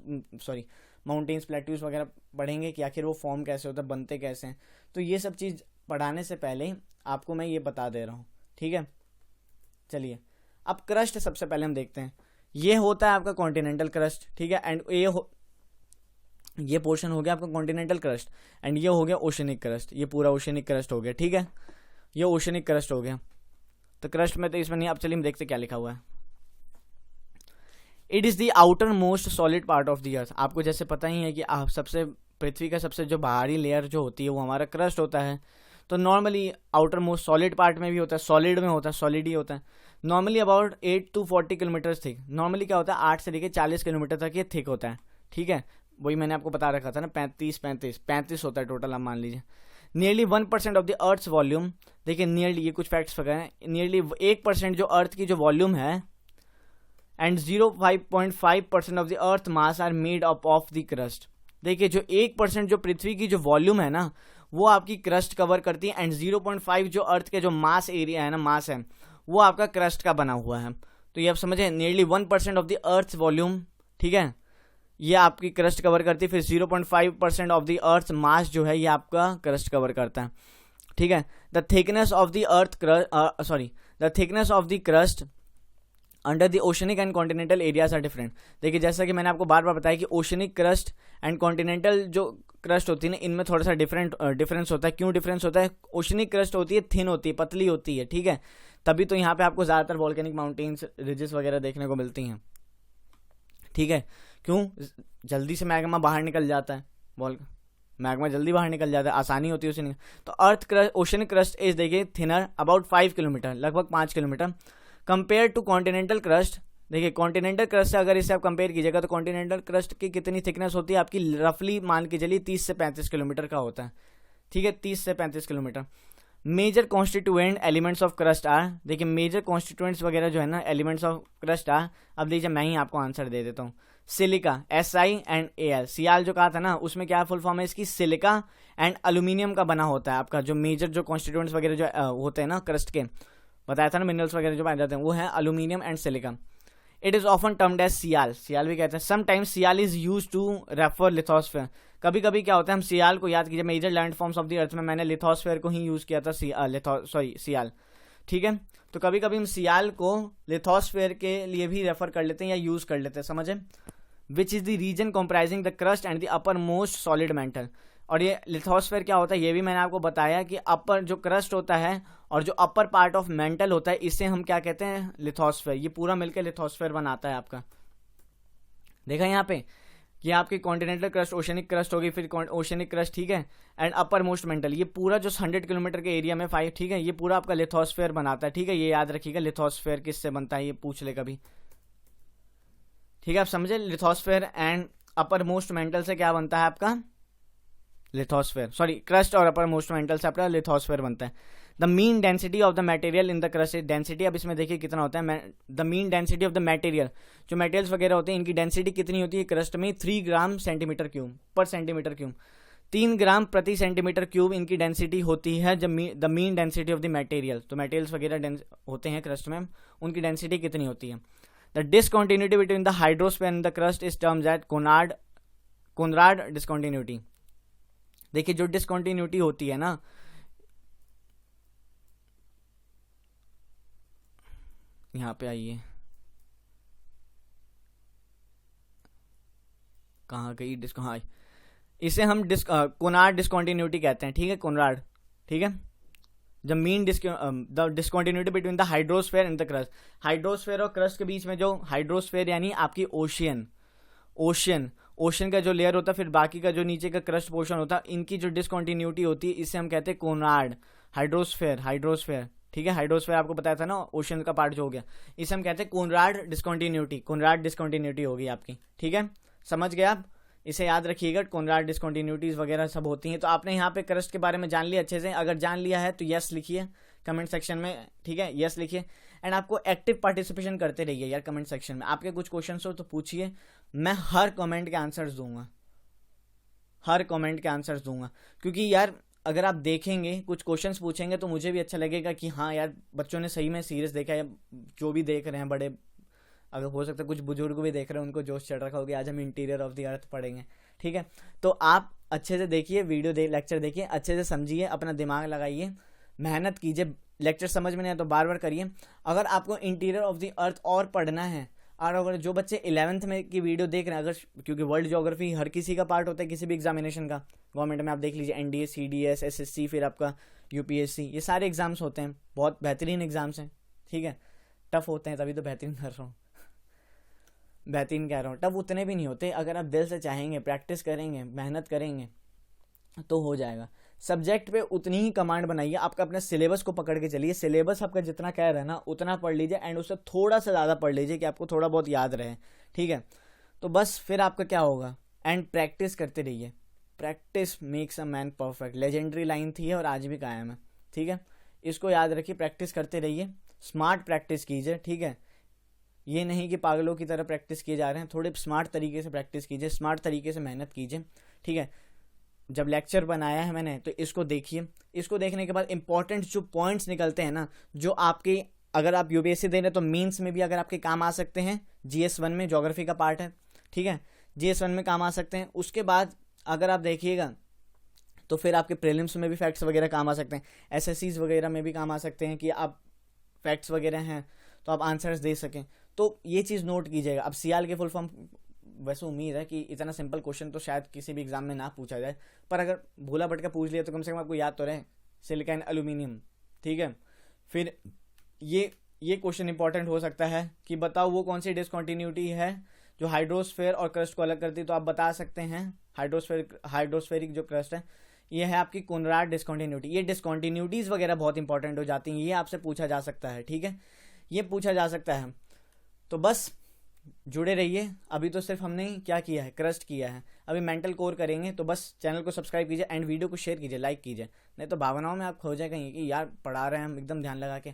Speaker 1: माउंटेन्स प्लेट्यूज वगैरह पढ़ेंगे कि आखिर वो फॉर्म कैसे होता है, बनते कैसे हैं, तो ये सब चीज़ पढ़ाने से पहले आपको मैं ये बता दे रहा हूँ, ठीक है। चलिए अब क्रस्ट सबसे पहले हम देखते हैं। ये होता है आपका कॉन्टिनेंटल क्रस्ट, ठीक है। एंड ये पोर्शन हो गया आपका कॉन्टिनेंटल क्रस्ट, एंड ये हो गया ओशनिक क्रस्ट, ये पूरा ओशनिक क्रस्ट हो गया, ठीक है। ये ओशनिक क्रस्ट हो गया। तो क्रस्ट में तो इसमें नहीं, अब चलिए हम देखते क्या लिखा हुआ है। It is the outer most solid part of the अर्थ। आपको जैसे पता ही है कि आप सबसे पृथ्वी का सबसे जो बाहरी लेयर जो होती है वो हमारा क्रस्ट होता है। तो normally outer most solid part में भी होता है, सॉलिड में होता है, सॉलिड ही होता है। Normally about 8 to 40 kilometre thick, normally क्या होता है 8 से लेकर 40 किलोमीटर तक ये थिक होता है, ठीक है। वही मैंने आपको बता रखा था ना, 35 होता है टोटल, आप मान लीजिए। Nearly 1% of the earth's volume, देखिए नियरली, ये कुछ फैक्ट्स वगैरह हैं, नियरली 1% जो अर्थ की जो वॉल्यूम है, and 0.5% of the earth mass are made up of the crust. देखिए जो 1% जो पृथ्वी की जो वॉल्यूम है ना वो आपकी क्रस्ट कवर करती है, एंड 0.5 जो अर्थ के जो मास एरिया है ना, मास है, वो आपका क्रस्ट का बना हुआ है। तो ये आप समझे, nearly 1% of the earth volume, ठीक है, ये आपकी क्रस्ट कवर करती है। फिर 0.5% ऑफ द अर्थ मास जो है ये आपका क्रस्ट कवर करता है, ठीक है। The thickness of the earth the thickness of the crust under the oceanic and continental areas are different. देखिए जैसा कि मैंने आपको बार बार बताया कि ओशनिक क्रस्ट एंड कॉन्टिनेंटल जो क्रस्ट होती है ना, इनमें थोड़ा सा डिफरेंस होता है। क्यों डिफरेंस होता है? ओशनिक क्रस्ट होती है थिन होती है, पतली होती है, ठीक है। तभी तो यहाँ पे आपको ज़्यादातर वॉल्केनिक माउंटेन्स, रिजेस वगैरह देखने को मिलती हैं, ठीक है। क्यों? जल्दी से मैग्मा बाहर निकल जाता है, मैग्मा जल्दी बाहर निकल जाता है, आसानी होती है उसे तो earth crust, oceanic crust is देखिए थिनर अबाउट 5 किलोमीटर, लगभग 5 kilometre, compare to continental crust. देखिए कॉन्टिनेंटल क्रस्ट से अगर इसे आप कंपेयर कीजिएगा तो कॉन्टिनेंटल क्रस्ट की कितनी थिकनेस होती है आपकी, रफली मान के चलिए 30 से 35 किलोमीटर का होता है, ठीक है, 30 से 35 kilometre. Major constituent elements of crust are, देखिए मेजर कॉन्स्टिट्यूएंट्स वगैरह जो है ना, एलिमेंट्स ऑफ क्रस्ट आर, अब देखिए मैं ही आपको आंसर दे देता हूँ। सिलिका, SI एंड AL, सियाल जो कहा था ना उसमें क्या फुल फॉर्म है इसकी, सिलिका एंड एल्यूमिनियम का बना होता है आपका जो मेजर जो कॉन्स्टिट्यूएंट्स वगैरह जो होते हैं ना क्रस्ट के, बताया था ना मिनरल्स वगैरह जो पाए जाते हैं वो है aluminium and silica. It is often termed as sial, sial भी कहते हैं। Sometimes sial is use to refer lithosphere, कभी कभी क्या होता है हम सियाल को याद कीजिए, major land forms of the earth में मैंने लिथोस्फेयर को ही यूज किया था, सियाल, ठीक है। तो कभी कभी हम सियाल को लिथोस्फेयर के लिए भी रेफर कर लेते हैं या यूज कर लेते हैं, समझे। Which is the region comprising the crust and the uppermost solid mantle. और ये लिथोस्फेयर क्या होता है ये भी मैंने आपको बताया कि अपर जो क्रस्ट होता है और जो अपर पार्ट ऑफ मेंटल होता है इसे हम क्या कहते हैं, लिथोस्फेयर। ये पूरा मिलकर लिथोस्फेयर बनाता है आपका, देखा यहाँ पे कि आपकी कॉन्टिनेंटल क्रस्ट, ओशनिक क्रस्ट होगी, फिर ओशनिक क्रस्ट, ठीक है, एंड अपर मोस्ट मेंटल। ये पूरा जो 100 किलोमीटर के एरिया में 5, ठीक है, ये पूरा आपका लिथोस्फेयर बनाता है, ठीक है। ये याद रखिएगा लिथोस्फेयर किससे बनता है, ये पूछ ले कभी, ठीक है। आप समझे, lithosphere and upper most mental से क्या बनता है आपका लिथोस्फेयर, सॉरी क्रस्ट और अपर मोस्ट मेंटल से आपका लिथोस्फेयर बनता है। The mean density of the material in the crust, density अब इसमें देखिए कितना होता है, the mean density of the material, जो मटेरियल्स वगैरह होते हैं इनकी डेंसिटी कितनी होती है क्रस्ट में, 3 ग्राम सेंटीमीटर क्यूब पर सेंटीमीटर क्यूब, 3 ग्राम प्रति सेंटीमीटर क्यूब इनकी डेंसिटी होती है। जब the mean density of the material, तो मटेरियल्स वगैरह होते हैं क्रस्ट में, उनकी डेंसिटी कितनी होती है। The discontinuity between the hydrosphere and the crust is terms at Conrad discontinuity. देखिए जो डिसकॉन्टिन्यूटी होती है ना, यहां पे आइए, कहाँ गई हाँ, इसे हम कोनार्ड डिसकॉन्टिन्यूटी कहते हैं, ठीक है, कोनराड, ठीक है। The mean the discontinuity between the hydrosphere and the crust, hydrosphere और क्रस्ट के बीच में जो हाइड्रोस्फेयर यानी आपकी ओशन का जो लेयर होता है, फिर बाकी का जो नीचे का क्रस्ट पोर्शन होता है, इनकी जो डिसकॉन्टिन्यूटी होती है इसे हम कहते हैं कोनार्ड। हाइड्रोस्फेयर, ठीक है, हाइड्रोस्फेयर आपको बताया था ना, ओशन का पार्ट जो हो गया, इसे हम कहते हैं कोनराड डिसकॉन्टिन्यूटी होगी आपकी, ठीक है, समझ गए आप। इसे याद रखिएगा, कोनराड डिसकॉन्टिन्यूटीज वगैरह सब होती हैं। तो आपने यहाँ पे क्रस्ट के बारे में जान लिया अच्छे से, अगर जान लिया है तो यस लिखिए कमेंट सेक्शन में, ठीक है, यस लिखिए। एंड आपको एक्टिव पार्टिसिपेशन करते रहिए यार कमेंट सेक्शन में, आपके कुछ क्वेश्चंस हो तो पूछिए, मैं हर कमेंट के आंसर्स दूंगा, क्योंकि यार अगर आप देखेंगे कुछ क्वेश्चंस पूछेंगे तो मुझे भी अच्छा लगेगा कि हाँ यार बच्चों ने सही में सीरियस देखा है, जो भी देख रहे हैं बड़े, अगर हो सकता है कुछ बुजुर्ग भी देख रहे हैं, उनको जोश चढ़ रखा होगा, आज हम इंटीरियर ऑफ द अर्थ पढ़ेंगे, ठीक है। तो आप अच्छे से देखिए वीडियो, लेक्चर देखिए, अच्छे से समझिए, अपना दिमाग लगाइए, मेहनत कीजिए, लेक्चर समझ में नहीं आया तो बार बार करिए। अगर आपको इंटीरियर ऑफ द अर्थ और पढ़ना है, और अगर जो बच्चे 11th में की वीडियो देख रहे हैं, अगर, क्योंकि वर्ल्ड ज्योग्राफी हर किसी का पार्ट होता है किसी भी एग्जामिनेशन का, गवर्नमेंट में आप देख लीजिए एनडीए, सीडीएस, एसएससी, फिर आपका यूपीएससी, ये सारे एग्जाम्स होते हैं, बहुत बेहतरीन एग्जाम्स हैं, ठीक है, टफ होते हैं तभी तो बेहतरीन कह रहा हूँ, टफ उतने भी नहीं होते, अगर आप दिल से चाहेंगे, प्रैक्टिस करेंगे, मेहनत करेंगे तो हो जाएगा। सब्जेक्ट पे उतनी ही कमांड बनाइए, आपका अपने सिलेबस को पकड़ के चलिए, सिलेबस आपका जितना कह रहा है ना उतना पढ़ लीजिए, एंड उससे थोड़ा सा ज़्यादा पढ़ लीजिए कि आपको थोड़ा बहुत याद रहे, ठीक है। तो बस फिर आपका क्या होगा, एंड प्रैक्टिस करते रहिए, practice makes a man perfect, legendary line थी और आज भी कायम है, ठीक है। इसको याद रखिए, प्रैक्टिस करते रहिए, स्मार्ट प्रैक्टिस कीजिए, ठीक है, ये नहीं कि पागलों की तरह प्रैक्टिस किए जा रहे हैं, थोड़े स्मार्ट तरीके से प्रैक्टिस कीजिए, स्मार्ट तरीके से मेहनत कीजिए, ठीक है। जब लेक्चर बनाया है मैंने तो इसको देखिए, इसको देखने के बाद इंपॉर्टेंट जो पॉइंट्स निकलते हैं ना, जो आपके, अगर आप यूपीएससी दे रहे हैं तो मीन्स में भी अगर आपके काम आ सकते हैं, GS1 में ज्योग्राफी का पार्ट है, ठीक है, GS1 में काम आ सकते हैं। उसके बाद अगर आप देखिएगा तो फिर आपके प्रीलिम्स में भी फैक्ट्स वगैरह काम आ सकते हैं, एसएससीज वगैरह में भी काम आ सकते हैं कि आप फैक्ट्स वगैरह हैं तो आप आंसर्स दे सकें, तो ये चीज़ नोट कीजिएगा। अब सियाल के फुल फॉर्म, वैसे उम्मीद है कि इतना सिंपल क्वेश्चन तो शायद किसी भी एग्जाम में ना पूछा जाए, पर अगर भूला भटका पूछ लिया तो कम से कम आपको याद तो रहे, सिलिकॉन एल्यूमिनियम, ठीक है। फिर ये क्वेश्चन इंपॉर्टेंट हो सकता है कि बताओ वो कौन सी डिसकॉन्टिन्यूटी है जो हाइड्रोस्फेयर और क्रस्ट को अलग करती है, तो आप बता सकते हैं हाइड्रोस्फेरिक जो क्रस्ट है ये है आपकी कोनराड डिसकॉन्टिन्यूटी। ये डिसकॉन्टिन्यूटीज वगैरह बहुत इंपॉर्टेंट हो जाती हैं, ये आपसे पूछा जा सकता है, ठीक है, ये पूछा जा सकता है। तो बस जुड़े रहिए, अभी तो सिर्फ हमने क्या किया है, क्रस्ट किया है, अभी मेंटल कोर करेंगे, तो बस चैनल को सब्सक्राइब कीजिए एंड वीडियो को शेयर कीजिए, लाइक कीजिए, नहीं तो भावनाओं में आप खो जाए कहीं कि यार पढ़ा रहे हैं हम एकदम ध्यान लगा के,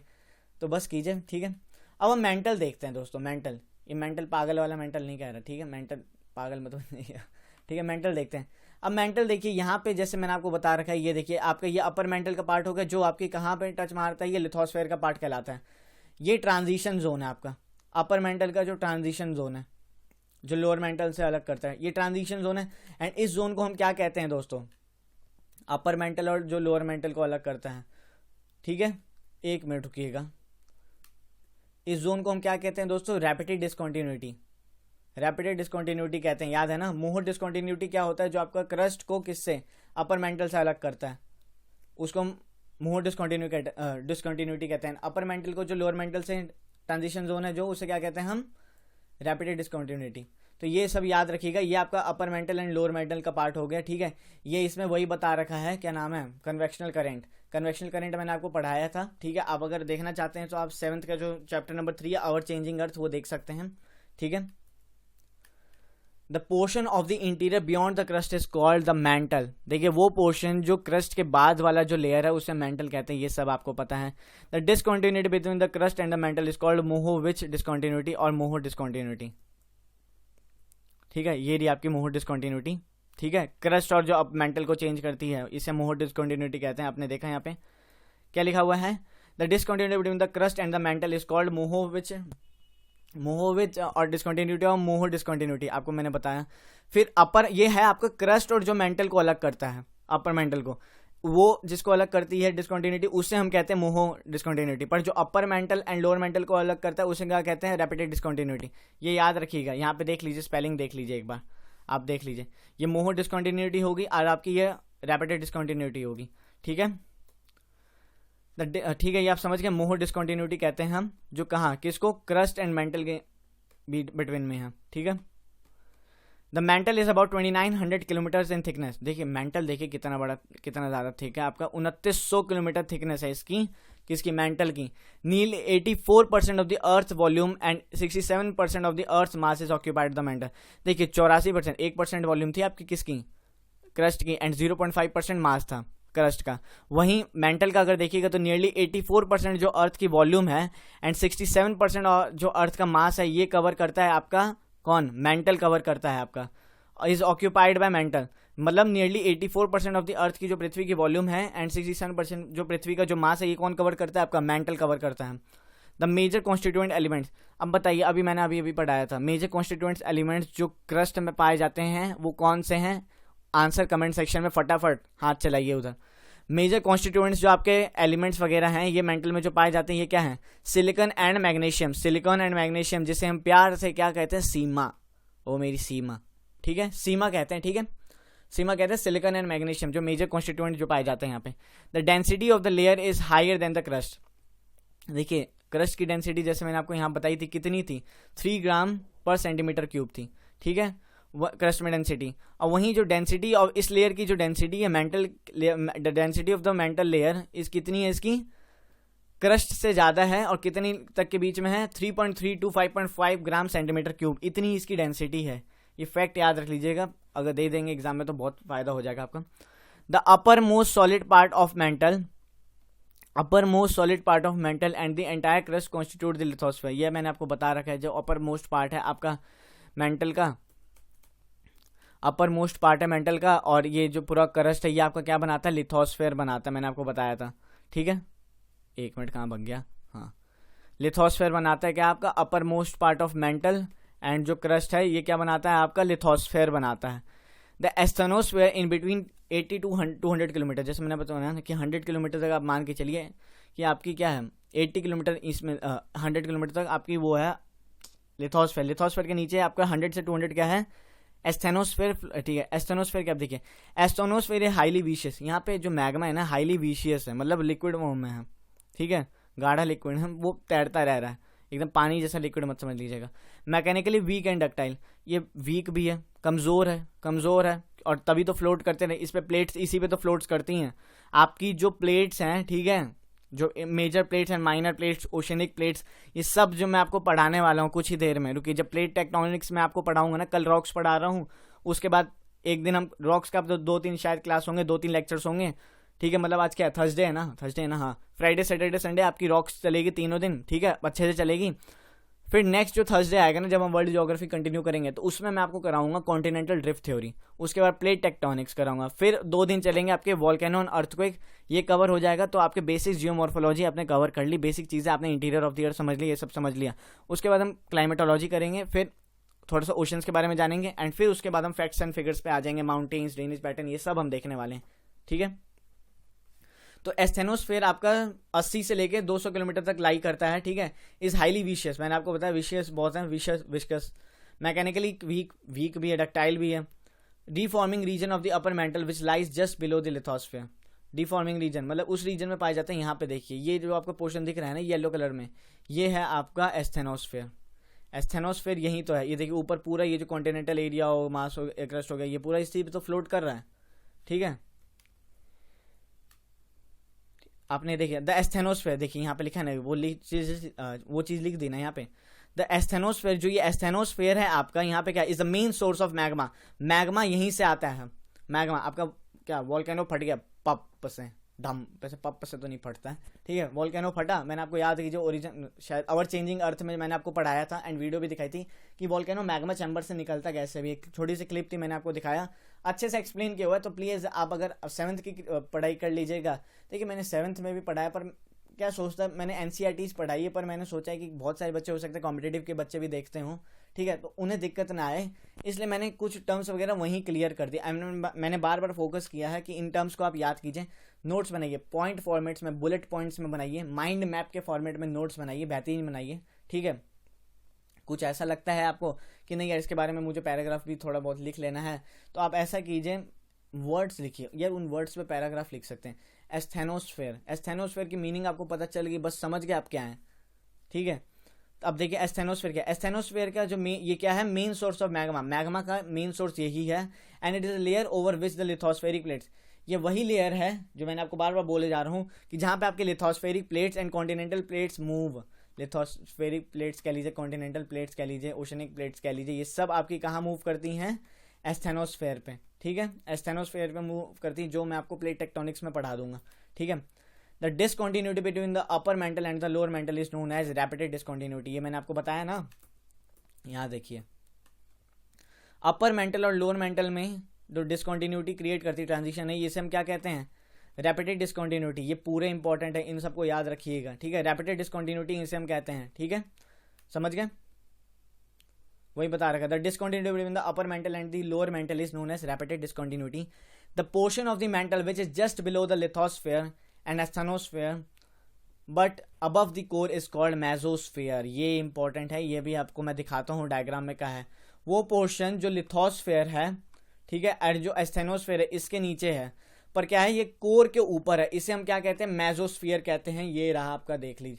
Speaker 1: तो बस कीजिए, ठीक है। अब हम मेंटल देखते हैं दोस्तों, मेंटल, ये मेंटल पागल वाला मेंटल नहीं कह रहा, ठीक है, मेंटल पागल मतलब नहीं है, ठीक है, मेंटल देखते हैं। अब मेंटल देखिए, यहाँ पे जैसे मैंने आपको बता रखा है, ये देखिए आपका ये अपर मेंटल का पार्ट होगा जो आपकी कहाँ पे टच मारता है, ये लिथोस्फेयर का पार्ट कहलाता है, ये ट्रांजिशन जोन है आपका, अपर मेंटल का जो ट्रांजिशन जोन है जो लोअर मेंटल से अलग करता है, ये ट्रांजिशन जोन है। एंड इस जोन को हम क्या कहते हैं दोस्तों, अपर मेंटल और जो लोअर मेंटल को अलग करता है, ठीक है, एक मिनट रुकिएगा, इस जोन को हम क्या कहते हैं दोस्तों, रैपिड डिसकॉन्टिन्यूटी, रैपिड डिसकॉन्टिन्यूटी कहते हैं, याद है ना। मोहर डिसकॉन्टिन्यूटी क्या होता है, जो आपका क्रस्ट को किससे, अपर मेंटल से अलग करता है, उसको हम मोहर डिसकॉन्टिन्यूटी कहते हैं। अपर मेंटल को जो लोअर मेंटल से ट्रांजिशन जोन है जो, उसे क्या कहते हैं हम, रैपिड डिसकॉन्टिन्यूटी। तो ये सब याद रखिएगा। ये आपका अपर मेंटल एंड लोअर मेंटल का पार्ट हो गया, ठीक है। ये इसमें वही बता रखा है, क्या नाम है, कन्वेक्शनल करंट। कन्वेक्शनल करंट मैंने आपको पढ़ाया था, ठीक है। आप अगर देखना चाहते हैं तो आप 7th का जो चैप्टर नंबर 3 है आवर चेंजिंग अर्थ वो देख सकते हैं, ठीक है। The portion of the interior beyond the crust is called the mantle. देखिए वो पोर्शन जो क्रस्ट के बाद वाला जो लेयर है उसे मैंटल कहते हैं, ये सब आपको पता है। The discontinuity between the crust and the mantle is called Mohorovicic discontinuity और मोहो डिसकंटिन्यूटी, ठीक है। ये रही आपकी मोहो डिसकंटिन्यूटी, ठीक है। क्रस्ट और जो अब मेंटल को चेंज करती है इसे मोहो डिसकंटिन्यूटी कहते हैं। आपने देखा यहाँ पे क्या लिखा हुआ है, the discontinuity between the crust and the mantle is called Mohorovicic और डिसकंटिन्यूटी और मोहो डिसकंटिन्यूटी आपको मैंने बताया। फिर अपर, ये है आपका क्रस्ट और जो मेंटल को अलग करता है, अपर मेंटल को, वो जिसको अलग करती है डिसकंटिन्यूटी, उसे हम कहते हैं मोहो डिसकंटिन्यूटी। पर जो अपर मेंटल एंड लोअर मेंटल को अलग करता है उसे क्या कहते हैं, रैपिड डिसकंटिन्यूटी। ये याद रखिएगा, यहाँ पे देख लीजिए, स्पेलिंग देख लीजिए एक बार, आप देख लीजिए। ये मोहो डिसकंटिन्यूटी होगी और आपकी ये रैपिड डिसकंटिन्यूटी होगी, ठीक है। ठीक है, ये आप समझ गए, मोहो डिसकंटिन्यूटी कहते हैं हम, जो कहाँ, किसको, क्रस्ट एंड मेंटल के बिटवीन में है, ठीक है। The mantle is about 2900 kilometre in thickness. देखिए मेंटल देखिए कितना बड़ा, कितना ज़्यादा थिक है, आपका 2900 किलोमीटर थिकनेस है इसकी, किसकी, मेंटल की। नील 84% of the earth volume and 67% of the earth mass is occupied the mental. देखिए 84%, 1% वॉल्यूम थी आपकी किसकी, क्रस्ट की, एंड 0.5% मास था क्रस्ट का। वहीं मेंटल का अगर देखिएगा तो नियरली 84% जो अर्थ की वॉल्यूम है एंड 67% जो अर्थ का मास है ये कवर करता है आपका, कौन, मेंटल कवर करता है आपका, इज ऑक्यूपाइड बाय मेंटल। मतलब नियरली 84% ऑफ द अर्थ की जो पृथ्वी की वॉल्यूम है एंड 67% जो पृथ्वी का जो मास है ये कौन कवर करता है, आपका मेंटल कवर करता है। द मेजर कॉन्स्टिट्यूएंट एलिमेंट्स, अब बताइए, अभी मैंने अभी पढ़ाया था, मेजर कॉन्स्टिट्यूएंट्स एलिमेंट्स जो क्रस्ट में पाए जाते हैं वो कौन से हैं, आंसर कमेंट सेक्शन में फटाफट हाथ चलाइए उधर। मेजर कॉन्स्टिट्यूएंट्स जो आपके एलिमेंट्स वगैरह हैं ये मेंटल में जो पाए जाते हैं ये क्या है, silicon and magnesium. Silicon and magnesium जिसे हम प्यार से क्या कहते हैं, सीमा, ओ मेरी सीमा, ठीक है, सीमा कहते हैं, ठीक है, सीमा कहते हैं सिलिकॉन एंड मैग्नीशियम, जो मेजर कॉन्स्टिट्यूएंट जो पाए जाते हैं यहाँ पे। The density of the layer is higher than the crust. देखिए क्रस्ट की डेंसिटी जैसे मैंने आपको यहाँ बताई थी कितनी थी, 3 ग्राम पर सेंटीमीटर क्यूब थी, ठीक है, क्रस्ट में डेंसिटी। और वहीं जो डेंसिटी ऑफ इस लेयर की जो डेंसिटी है mental, the density of the mental layer इस कितनी है इसकी, क्रस्ट से ज़्यादा है, और कितनी तक के बीच में है, 3.3 to 5.5 ग्राम सेंटीमीटर क्यूब, इतनी इसकी डेंसिटी है। ये फैक्ट याद रख लीजिएगा, अगर दे देंगे एग्जाम में तो बहुत फायदा हो जाएगा आपका। The uppermost solid part of mental, upper most solid part of mental and the entire crust constitute the lithosphere. ये मैंने आपको बता रखा है, जो अपर मोस्ट पार्ट है आपका मेंटल का, अपर मोस्ट पार्ट है मेंटल का, और ये जो पूरा क्रस्ट है ये आपका क्या बनाता है, लिथोस्फीयर बनाता है, मैंने आपको बताया था, ठीक है। एक मिनट कहाँ भाग गया, हाँ, लिथोस्फीयर बनाता है क्या आपका, upper most part of mental and जो क्रस्ट है ये क्या बनाता है आपका, लिथोस्फीयर बनाता है। The asthenosphere in between 80 to 200 kilometre, जैसे मैंने बताया ना कि 100 किलोमीटर तक आप मान के चलिए कि आपकी क्या है, 80 किलोमीटर इसमें 100 किलोमीटर तक आपकी वो है लिथोस्फीयर। लिथोस्फीयर के नीचे आपका 100 से 200 क्या है, एस्थेनोस्फीयर, ठीक है। एस्थेनोस्फीयर क्या, देखिए एस्थेनोस्फीयर है हाईली विशियस, यहाँ पे जो मैग्मा है ना हाईली विशियस है, मतलब लिक्विड फॉर्म में है, ठीक है, गाढ़ा लिक्विड है, वो तैरता रह रहा है, एकदम पानी जैसा लिक्विड मत समझ लीजिएगा। मैकेनिकली वीक एंड डक्टाइल, ये वीक भी है, कमज़ोर है, और तभी तो फ्लोट करते रहे, इस पे प्लेट्स, इसी पे तो फ्लोट्स करती हैं आपकी जो प्लेट्स हैं, ठीक है, जो major plates and minor plates, oceanic plates, ये सब जो मैं आपको पढ़ाने वाला हूँ कुछ ही देर में, रुकिए, जब प्लेट टेक्टोनिक्स में आपको पढ़ाऊंगा ना, कल रॉक्स पढ़ा रहा हूँ, उसके बाद एक दिन हम रॉक्स का तो 2-3 शायद क्लास होंगे, 2-3 लेक्चर्स होंगे, ठीक है। मतलब आज क्या है, थर्सडे है ना, हाँ, फ्राइडे सैटरडे संडे आपकी रॉक्स चलेगी तीनों दिन, ठीक है, अच्छे से चलेगी। फिर नेक्स्ट जो थर्सडे आएगा ना, जब हम वर्ल्ड ज्योग्राफी कंटिन्यू करेंगे, तो उसमें मैं आपको कराऊंगा कॉन्टिनेंटल ड्रिफ्ट थ्योरी, उसके बाद प्लेट टेक्टोनिक्स कराऊंगा, फिर 2 दिन चलेंगे आपके वॉल्केनो और अर्थक्वेक, ये कवर हो जाएगा। तो आपके बेसिक जियोमॉर्फोलॉजी आपने कवर कर ली, बेसिक चीज़ें आपने इंटीरियर ऑफ द अर्थ समझ ली, ये सब समझ लिया। उसके बाद हम क्लाइमेटोलॉजी करेंगे, फिर थोड़ा सा ओशंस के बारे में जानेंगे, एंड फिर उसके बाद हम फैक्ट्स एंड फिगर्स पे आ जाएंगे, माउंटेन्स, ड्रेनेज पैटर्न, ये सब हम देखने वाले हैं, ठीक है। तो एस्थेनोस्फीयर आपका 80 से लेके 200 किलोमीटर तक लाई करता है, ठीक है। इज हाईली विशियस, मैंने आपको बताया विशियस बहुत है, विस्कस, मैकेनिकली वीक भी है, डक्टाइल भी है। Deforming region of the upper mantle which lies just below the lithosphere. Deforming region मतलब उस रीजन में पाए जाते हैं, यहाँ पे देखिए ये जो आपको पोर्शन दिख रहा है ना येलो कलर में, ये है आपका एस्थेनोस्फीयर। एस्थेनोस्फेयर यही तो है, ये देखिए ऊपर पूरा ये जो कॉन्टिनेंटल एरिया हो, मास हो, क्रस्ट हो गया, ये पूरा इसी पे तो फ्लोट कर रहा है, ठीक है। आपने देखिए द एस्थेनोस्फेयर, देखिए यहाँ पे लिखा है ना, वो चीज लिख दी ना यहाँ पे। द एस्थेनोस्फेयर, जो ये एस्थेनोस्फेयर है आपका, यहाँ पे क्या is the main source of magma, magma यहीं से आता है। मैग्मा आपका क्या वॉल्केनो फट गया पप से, धम वैसे पप से तो नहीं फटता है, ठीक है। वॉल्केनो फटा, मैंने आपको याद है कि जो ओरिजिन शायद अवर चेंजिंग अर्थ में मैंने आपको पढ़ाया था एंड वीडियो भी दिखाई थी कि वॉल्केनो मैग्मा चैम्बर से निकलता कैसे, भी एक छोटी सी क्लिप थी, मैंने आपको दिखाया, अच्छे से एक्सप्लेन किया हुआ है। तो प्लीज़ आप अगर 7th की पढ़ाई कर लीजिएगा। देखिए मैंने 7th में भी पढ़ाया, पर क्या सोचता, मैंने एनसीईआरटीज पढ़ाई है, पर मैंने सोचा है कि बहुत सारे बच्चे हो सकते हैं कॉम्पिटेटिव के बच्चे भी देखते हों, ठीक है, तो उन्हें दिक्कत ना आए, इसलिए मैंने कुछ टर्म्स वगैरह वहीं क्लियर कर दिया। मैंने बार बार फोकस किया है कि इन टर्म्स को आप याद कीजिए, नोट्स बनाइए, पॉइंट फॉर्मेट्स में, बुलेट पॉइंट्स में बनाइए, माइंड मैप के फॉर्मेट में नोट्स बनाइए, बेहतरीन बनाइए, ठीक है। कुछ ऐसा लगता है आपको कि नहीं यार इसके बारे में मुझे पैराग्राफ भी थोड़ा बहुत लिख लेना है, तो आप ऐसा कीजिए, वर्ड्स लिखिए यार, उन वर्ड्स पे पैराग्राफ लिख सकते हैं। एस्थेनोस्फेयर, एस्थेनोस्फेयर की मीनिंग आपको पता चल गई, बस समझ गए आप क्या है, ठीक है। तो अब देखिए एस्थेनोस्फेयर क्या, एस्थेनोस्फेयर का जो ये क्या है, main source of magma, magma का मेन सोर्स यही है, and it is a layer over which the lithospheric plates, ये वही लेयर है जो मैंने आपको बार बार बोले जा रहा हूँ कि जहाँ पे आपके lithospheric plates and continental plates move, lithospheric plates कह लीजिए, कॉन्टिनेंटल प्लेट्स कह लीजिए, ओशनिक प्लेट्स कह लीजिए, ये सब आपकी कहाँ मूव करती हैं, एस्थेनोस्फेयर पे, ठीक है, एस्थेनोस्फेयर पे मूव करती है, जो मैं आपको प्लेट टेक्टोनिक्स में पढ़ा दूंगा, ठीक है। The discontinuity between the upper mantle and the lower mantle is known as rapid discontinuity, ये मैंने आपको बताया ना। यहाँ देखिए अपर मेंटल और लोअर मेंटल में जो डिसकॉन्टिन्यूटी क्रिएट करती ट्रांजिशन है, इसे हम क्या कहते हैं, रैपिड डिसकॉन्टिन्यूटी। ये पूरे इंपॉर्टेंट है, इन सबको याद रखिएगा, ठीक है। रैपिड डिसकॉन्टिन्यूटी इसे हम कहते हैं, ठीक है, समझ गए, वही बता रखा। The discontinuity between the upper mantle and the lower mantle is known as rapid discontinuity. The portion of the mantle which is just below the lithosphere and asthenosphere but above the core is called mesosphere. ये important है, ये भी आपको मैं दिखाता हूँ diagram में, कहा है वो पोर्शन जो लिथोस्फेयर है, ठीक है, और जो एस्थेनोस्फेयर है इसके नीचे है, पर क्या है ये कोर के ऊपर है, इसे हम क्या कहते हैं, मेसोस्फियर कहते हैं। ये रहा आपका, देख लीजिए,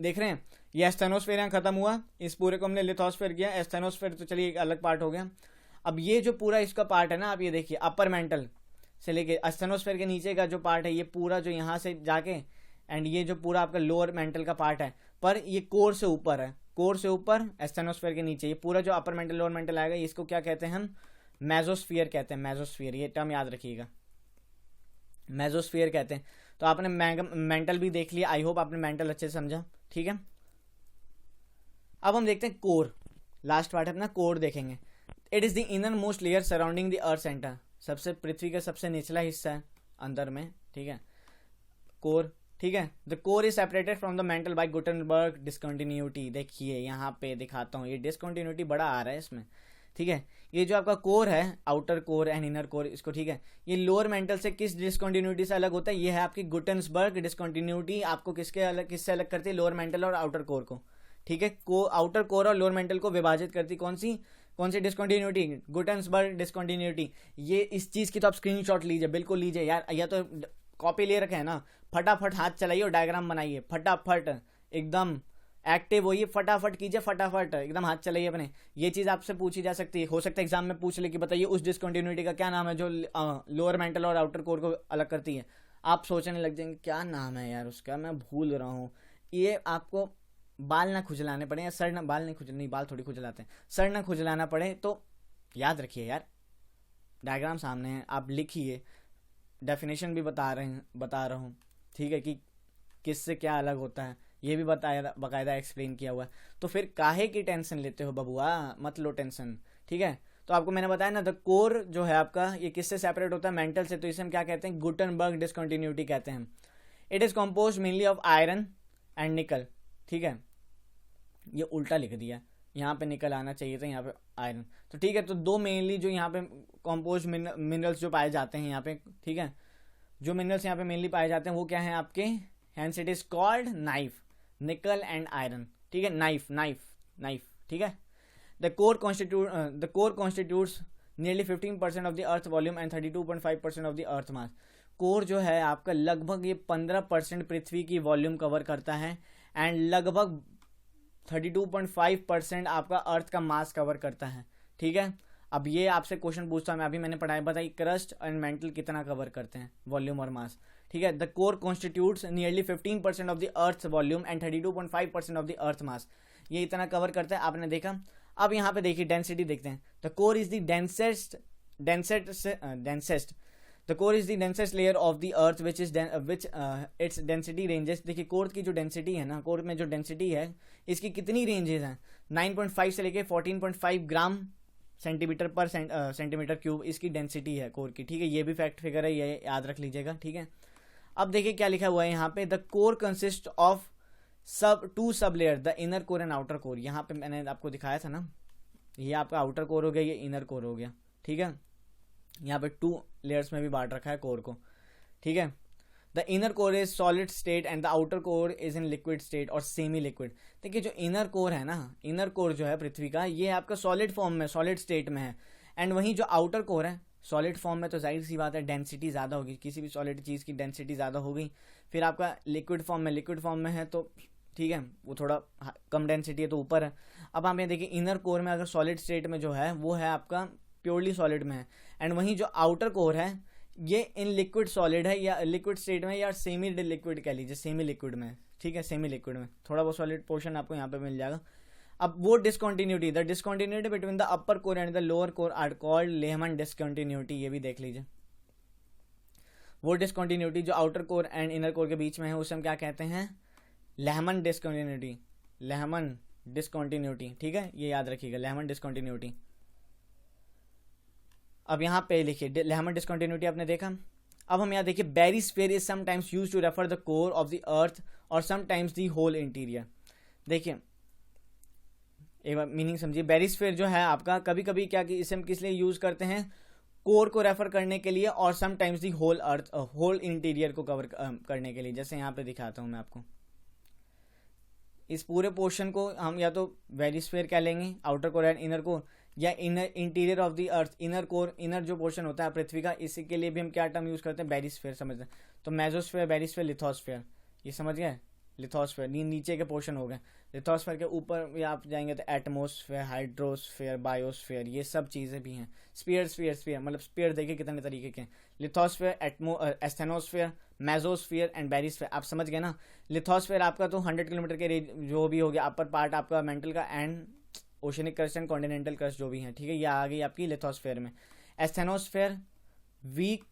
Speaker 1: देख रहे हैं, ये एस्थेनोस्फेयर यहाँ खत्म हुआ, इस पूरे को हमने लिथोस्फेयर किया, एस्थेनोस्फेयर तो चलिए एक अलग पार्ट हो गया। अब ये जो पूरा इसका पार्ट है ना, आप ये देखिए अपर मेंटल से लेके एस्थेनोस्फेयर के नीचे का जो पार्ट है, ये पूरा जो यहाँ से जाके एंड ये जो पूरा आपका लोअर मेंटल का पार्ट है, पर ये कोर से ऊपर है, कोर से ऊपर एस्थेनोस्फेयर के नीचे, ये पूरा जो अपर मेंटल लोअर मेंटल आएगा, इसको क्या कहते हैं हम, मेसोस्फियर कहते हैं, मेसोस्फियर, ये टर्म याद रखिएगा, मेसोस्फियर कहते हैं। तो आपने मेंटल भी देख लिया, आई होप आपने मेंटल अच्छे से समझा, ठीक है। अब हम देखते हैं कोर, लास्ट पार्ट है अपना, कोर देखेंगे। It is the inner most layer surrounding the earth centre, सबसे पृथ्वी का सबसे निचला हिस्सा है अंदर में, ठीक है, कोर, ठीक है। The core is separated from the mantle by Gutenberg discontinuity. देखिए यहाँ पे दिखाता हूँ, ये डिसकंटिन्यूटी बड़ा आ रहा है इसमें, ठीक है। ये जो आपका कोर है, outer core and inner core, इसको, ठीक है, ये लोअर मेंटल से किस डिसकंटिन्यूटी से अलग होता है, ये है आपकी गुटेनबर्ग डिसकंटिन्यूटी। आपको किससे अलग करती है, लोअर मेंटल और आउटर कोर को, ठीक है। आउटर कोर और लोअर मेंटल को विभाजित करती कौन सी डिसकंटिन्यूटी, गुटेनबर्ग डिसकंटिन्यूटी। ये इस चीज की तो आप स्क्रीनशॉट लीजिए, बिल्कुल लीजिए यार, या तो कॉपी ले रखे है ना, फटाफट हाथ चलाइए और डायग्राम बनाइए, फटाफट एकदम एक्टिव होइए, फटाफट कीजिए, फटाफट एकदम हाथ चलाइए अपने। ये चीज आपसे पूछी जा सकती है, हो सकता है एग्जाम में पूछ ले कि बताइए उस डिसकंटिन्यूटी का क्या नाम है जो लोअर मेंटल और आउटर कोर को अलग करती है। आप सोचने लग जाएंगे क्या नाम है यार उसका, मैं भूल रहा हूँ। ये आपको बाल ना खुजलाने पड़े, या सर ना, बाल नहीं बाल थोड़ी खुजलाते हैं, सर ना खुजलाना पड़े, तो याद रखिए यार, डायग्राम सामने है, आप लिखिए, डेफिनेशन भी बता रहा हूँ, ठीक है, कि किससे क्या अलग होता है, ये भी बताया, बाकायदा एक्सप्लेन किया हुआ है। तो फिर काहे की टेंशन लेते हो बबुआ, मत लो टेंशन, ठीक है। तो आपको मैंने बताया ना, द कोर जो है आपका, ये किससे सेपरेट होता है, मेंटल से, तो इसे हम क्या कहते हैं, गुटेनबर्ग डिसकंटिन्यूटी कहते हैं। It is compose mainly of iron and निकल, ठीक है, ये उल्टा लिख दिया, यहाँ पे निकल आना चाहिए था, यहाँ पे आयरन, तो ठीक है। तो दो मेनली जो यहाँ पे कॉम्पोज मिनरल्स जो पाए जाते हैं यहाँ पे, ठीक है, जो मिनरल्स यहाँ पे मेनली पाए जाते हैं वो क्या है आपके, hence it is called nife, nickel and iron, ठीक है, नाइफ, ठीक है। The core constitutes nearly 15% of the earth volume and 32.5% of the earth mass. Core जो है आपका लगभग ये 15% पृथ्वी की वॉल्यूम कवर करता है, एंड लगभग 32.5% आपका अर्थ का मास कवर करता है, ठीक है। अब ये आपसे क्वेश्चन पूछता हूँ मैं, अभी मैंने पढ़ाया, बताइए क्रस्ट एंड मेंटल कितना कवर करते हैं, वॉल्यूम और मास, ठीक है। The core constitutes nearly 15% of the earth volume and 32.5% of the earth mass, ये इतना कवर करता है, आपने देखा। अब यहाँ पे देखिए डेंसिटी देखते हैं। The core is the densest the core is the densest layer of the earth which its density ranges. देखिए कोर की जो डेंसिटी है ना, कोर में जो डेंसिटी है इसकी कितनी रेंजेस हैं, 9.5 से लेके 14.5 ग्राम सेंटीमीटर पर सेंटीमीटर क्यूब इसकी डेंसिटी है कोर की, ठीक है। ये भी फैक्ट फिगर है, ये याद रख लीजिएगा, ठीक है। अब देखिए क्या लिखा हुआ है यहाँ पे, the core consist of two sub layer, the inner core and outer core. यहाँ पे मैंने आपको दिखाया था ना, ये आपका आउटर कोर हो गया, ये इनर कोर हो गया, ठीक है। यहाँ पे 2 लेयर्स में भी बांट रखा है कोर को, ठीक है। The inner core is solid state and the outer core is in liquid state और सेमी लिक्विड। देखिए जो इनर कोर है ना, इनर कोर जो है पृथ्वी का, ये आपका सॉलिड फॉर्म में, सॉलिड स्टेट में है। एंड वहीं जो आउटर कोर है सॉलिड फॉर्म में, तो जाहिर सी बात है डेंसिटी ज़्यादा होगी, किसी भी सॉलिड चीज़ की डेंसिटी ज़्यादा होगी। फिर आपका लिक्विड फॉर्म में है तो ठीक है, वो थोड़ा कम डेंसिटी है तो ऊपर है। अब आप ये देखिए इनर कोर में अगर सॉलिड स्टेट में जो है वो है आपका प्योरली सॉलिड में है, एंड वहीं जो आउटर कोर है ये इन लिक्विड सॉलिड है या लिक्विड स्टेट में या सेमी लिक्विड कह लीजिए, सेमी लिक्विड में, ठीक है, सेमी लिक्विड में थोड़ा बहुत सॉलिड पोर्शन आपको यहाँ पे मिल जाएगा। अब वो discontinuity, the discontinuity between the upper core and the lower core are called Lehmann discontinuity, ये भी देख लीजिए। वो डिसकंटिन्यूटी जो outer core and inner core के बीच में है उसे हम क्या कहते हैं, लेहमन डिसकंटिन्यूटी, लेहमन डिसकंटिन्यूटी, ठीक है, ये याद रखिएगा, लेहमन डिसकंटिन्यूटी। अब यहाँ पे लिखिए लेहमन डिसकंटिन्यूटी आपने देखा। अब हम यहाँ देखिए barysphere is sometimes used to refer the core of the earth और समटाइम्स द होल इंटीरियर। देखिए एक बार मीनिंग समझिए, बैरिस्फीयर जो है आपका कभी कभी क्या कि इसे हम किस लिए यूज करते हैं, कोर को रेफर करने के लिए, और sometimes the whole earth whole interior को कवर करने के लिए। जैसे यहाँ पे दिखाता हूँ मैं आपको, इस पूरे पोर्शन को हम या तो बैरिस्फीयर कह लेंगे, outer core and inner core, या inner interior of the earth, inner core, inner जो पोर्शन होता है पृथ्वी का, इसी के लिए भी हम क्या टर्म यूज करते हैं, बैरिस्फीयर, समझते हैं। तो मेसोस्फीयर, बैरिस्फीयर, लिथोस्फीयर, ये समझ गए, लिथोस्फीयर नीचे के पोर्शन हो गए। लिथोस्फीयर के ऊपर आप जाएंगे तो एटमोस्फीयर, हाइड्रोस्फीयर, बायोस्फीयर, ये सब चीज़ें भी हैं। स्फीयर मतलब स्फीयर देखिए कितने तरीके के हैं, लिथोस्फीयर, एस्थेनोस्फीयर, मेसोस्फीयर एंड बैरिस्फीयर, आप समझ गए ना। लिथोस्फीयर आपका तो 100 किलोमीटर के रेंज जो भी हो गया, अपर पार्ट आपका मेंटल का and oceanic crust and continental crust जो भी है, ठीक है, ये आ गई आपकी लिथोस्फीयर में। एस्थेनोस्फीयर वीक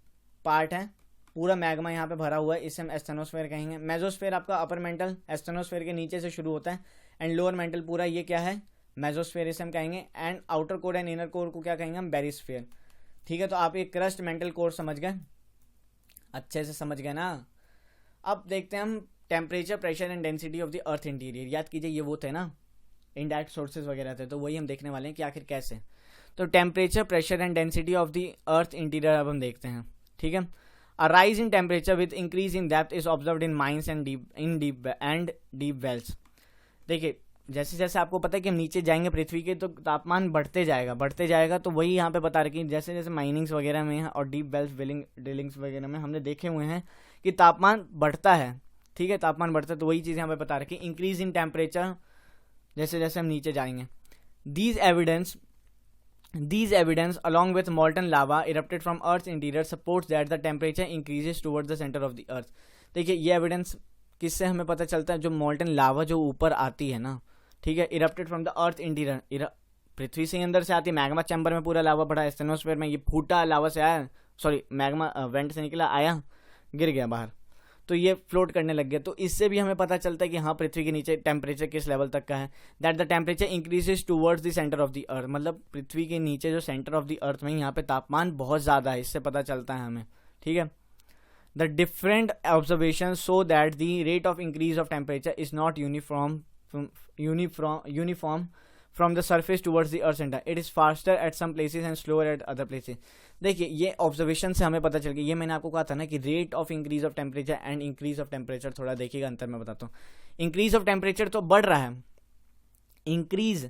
Speaker 1: पार्ट है, पूरा मैग्मा यहाँ पे भरा हुआ है, इसे हम एस्थेनोस्फीयर कहेंगे। मेसोस्फीयर आपका अपर मेंटल एस्थेनोस्फीयर के नीचे से शुरू होता है, एंड लोअर मेंटल पूरा ये क्या है, मेसोस्फीयर, इसे हम कहेंगे। And outer core and inner core को क्या कहेंगे हम, बैरिस्फीयर, ठीक है। तो आप ये क्रस्ट मेंटल कोर समझ गए, अच्छे से समझ गए ना। अब देखते हैं हम temperature, pressure and density of the earth interior. याद कीजिए ये वो थे ना इनडायरेक्ट सोर्सेज वगैरह थे, तो वही हम देखने वाले हैं कि आखिर कैसे। तो temperature, pressure and density of the earth interior अब हम देखते हैं, ठीक है। A rise in temperature with increase in depth is observed in mines and deep wells. देखिए जैसे जैसे आपको पता है कि हम नीचे जाएंगे पृथ्वी के तो तापमान बढ़ते जाएगा, तो वही यहाँ पे बता रहे कि जैसे जैसे माइनिंग्स वगैरह में और डीप वेल्स ड्रिलिंग्स वगैरह में हमने देखे हुए हैं कि तापमान बढ़ता है, ठीक है, तापमान बढ़ता है, तो वही चीज़ यहाँ पे बता रहे कि इंक्रीज इन टेम्परेचर जैसे जैसे हम नीचे जाएंगे। These evidence along with molten lava erupted from Earth's interior supports that the temperature increases towards the center of the Earth. देखिए ये एविडेंस किससे हमें पता चलता है, जो मॉल्टन लावा जो ऊपर आती है ना, ठीक है, erupted from the earth interior, पृथ्वी से अंदर से आती है, मैग्मा चैम्बर में पूरा लावा पड़ा है, एस्थेनोस्फीयर में ये फूटा लावा से आया, सॉरी मैग्मा वेंट से निकला, आया, गिर गया बाहर, तो ये फ्लोट करने लग गया। तो इससे भी हमें पता चलता है कि हाँ पृथ्वी के नीचे टेम्परेचर किस लेवल तक का है, that the temperature increases towards the centre of the अर्थ, मतलब पृथ्वी के नीचे जो सेंटर ऑफ द अर्थ में यहाँ पे तापमान बहुत ज़्यादा है, इससे पता चलता है हमें, ठीक है। The different observation so that the rate of increase of temperature is not uniform from the surface towards the earth centre, it is faster at some places and slower at other places. देखिए ये observation से हमें पता चल गया, ये मैंने आपको कहा था ना कि rate of increase of temperature and increase of temperature, थोड़ा देखिएगा अंतर मैं बताता हूँ। इंक्रीज ऑफ टेम्परेचर तो बढ़ रहा है, इंक्रीज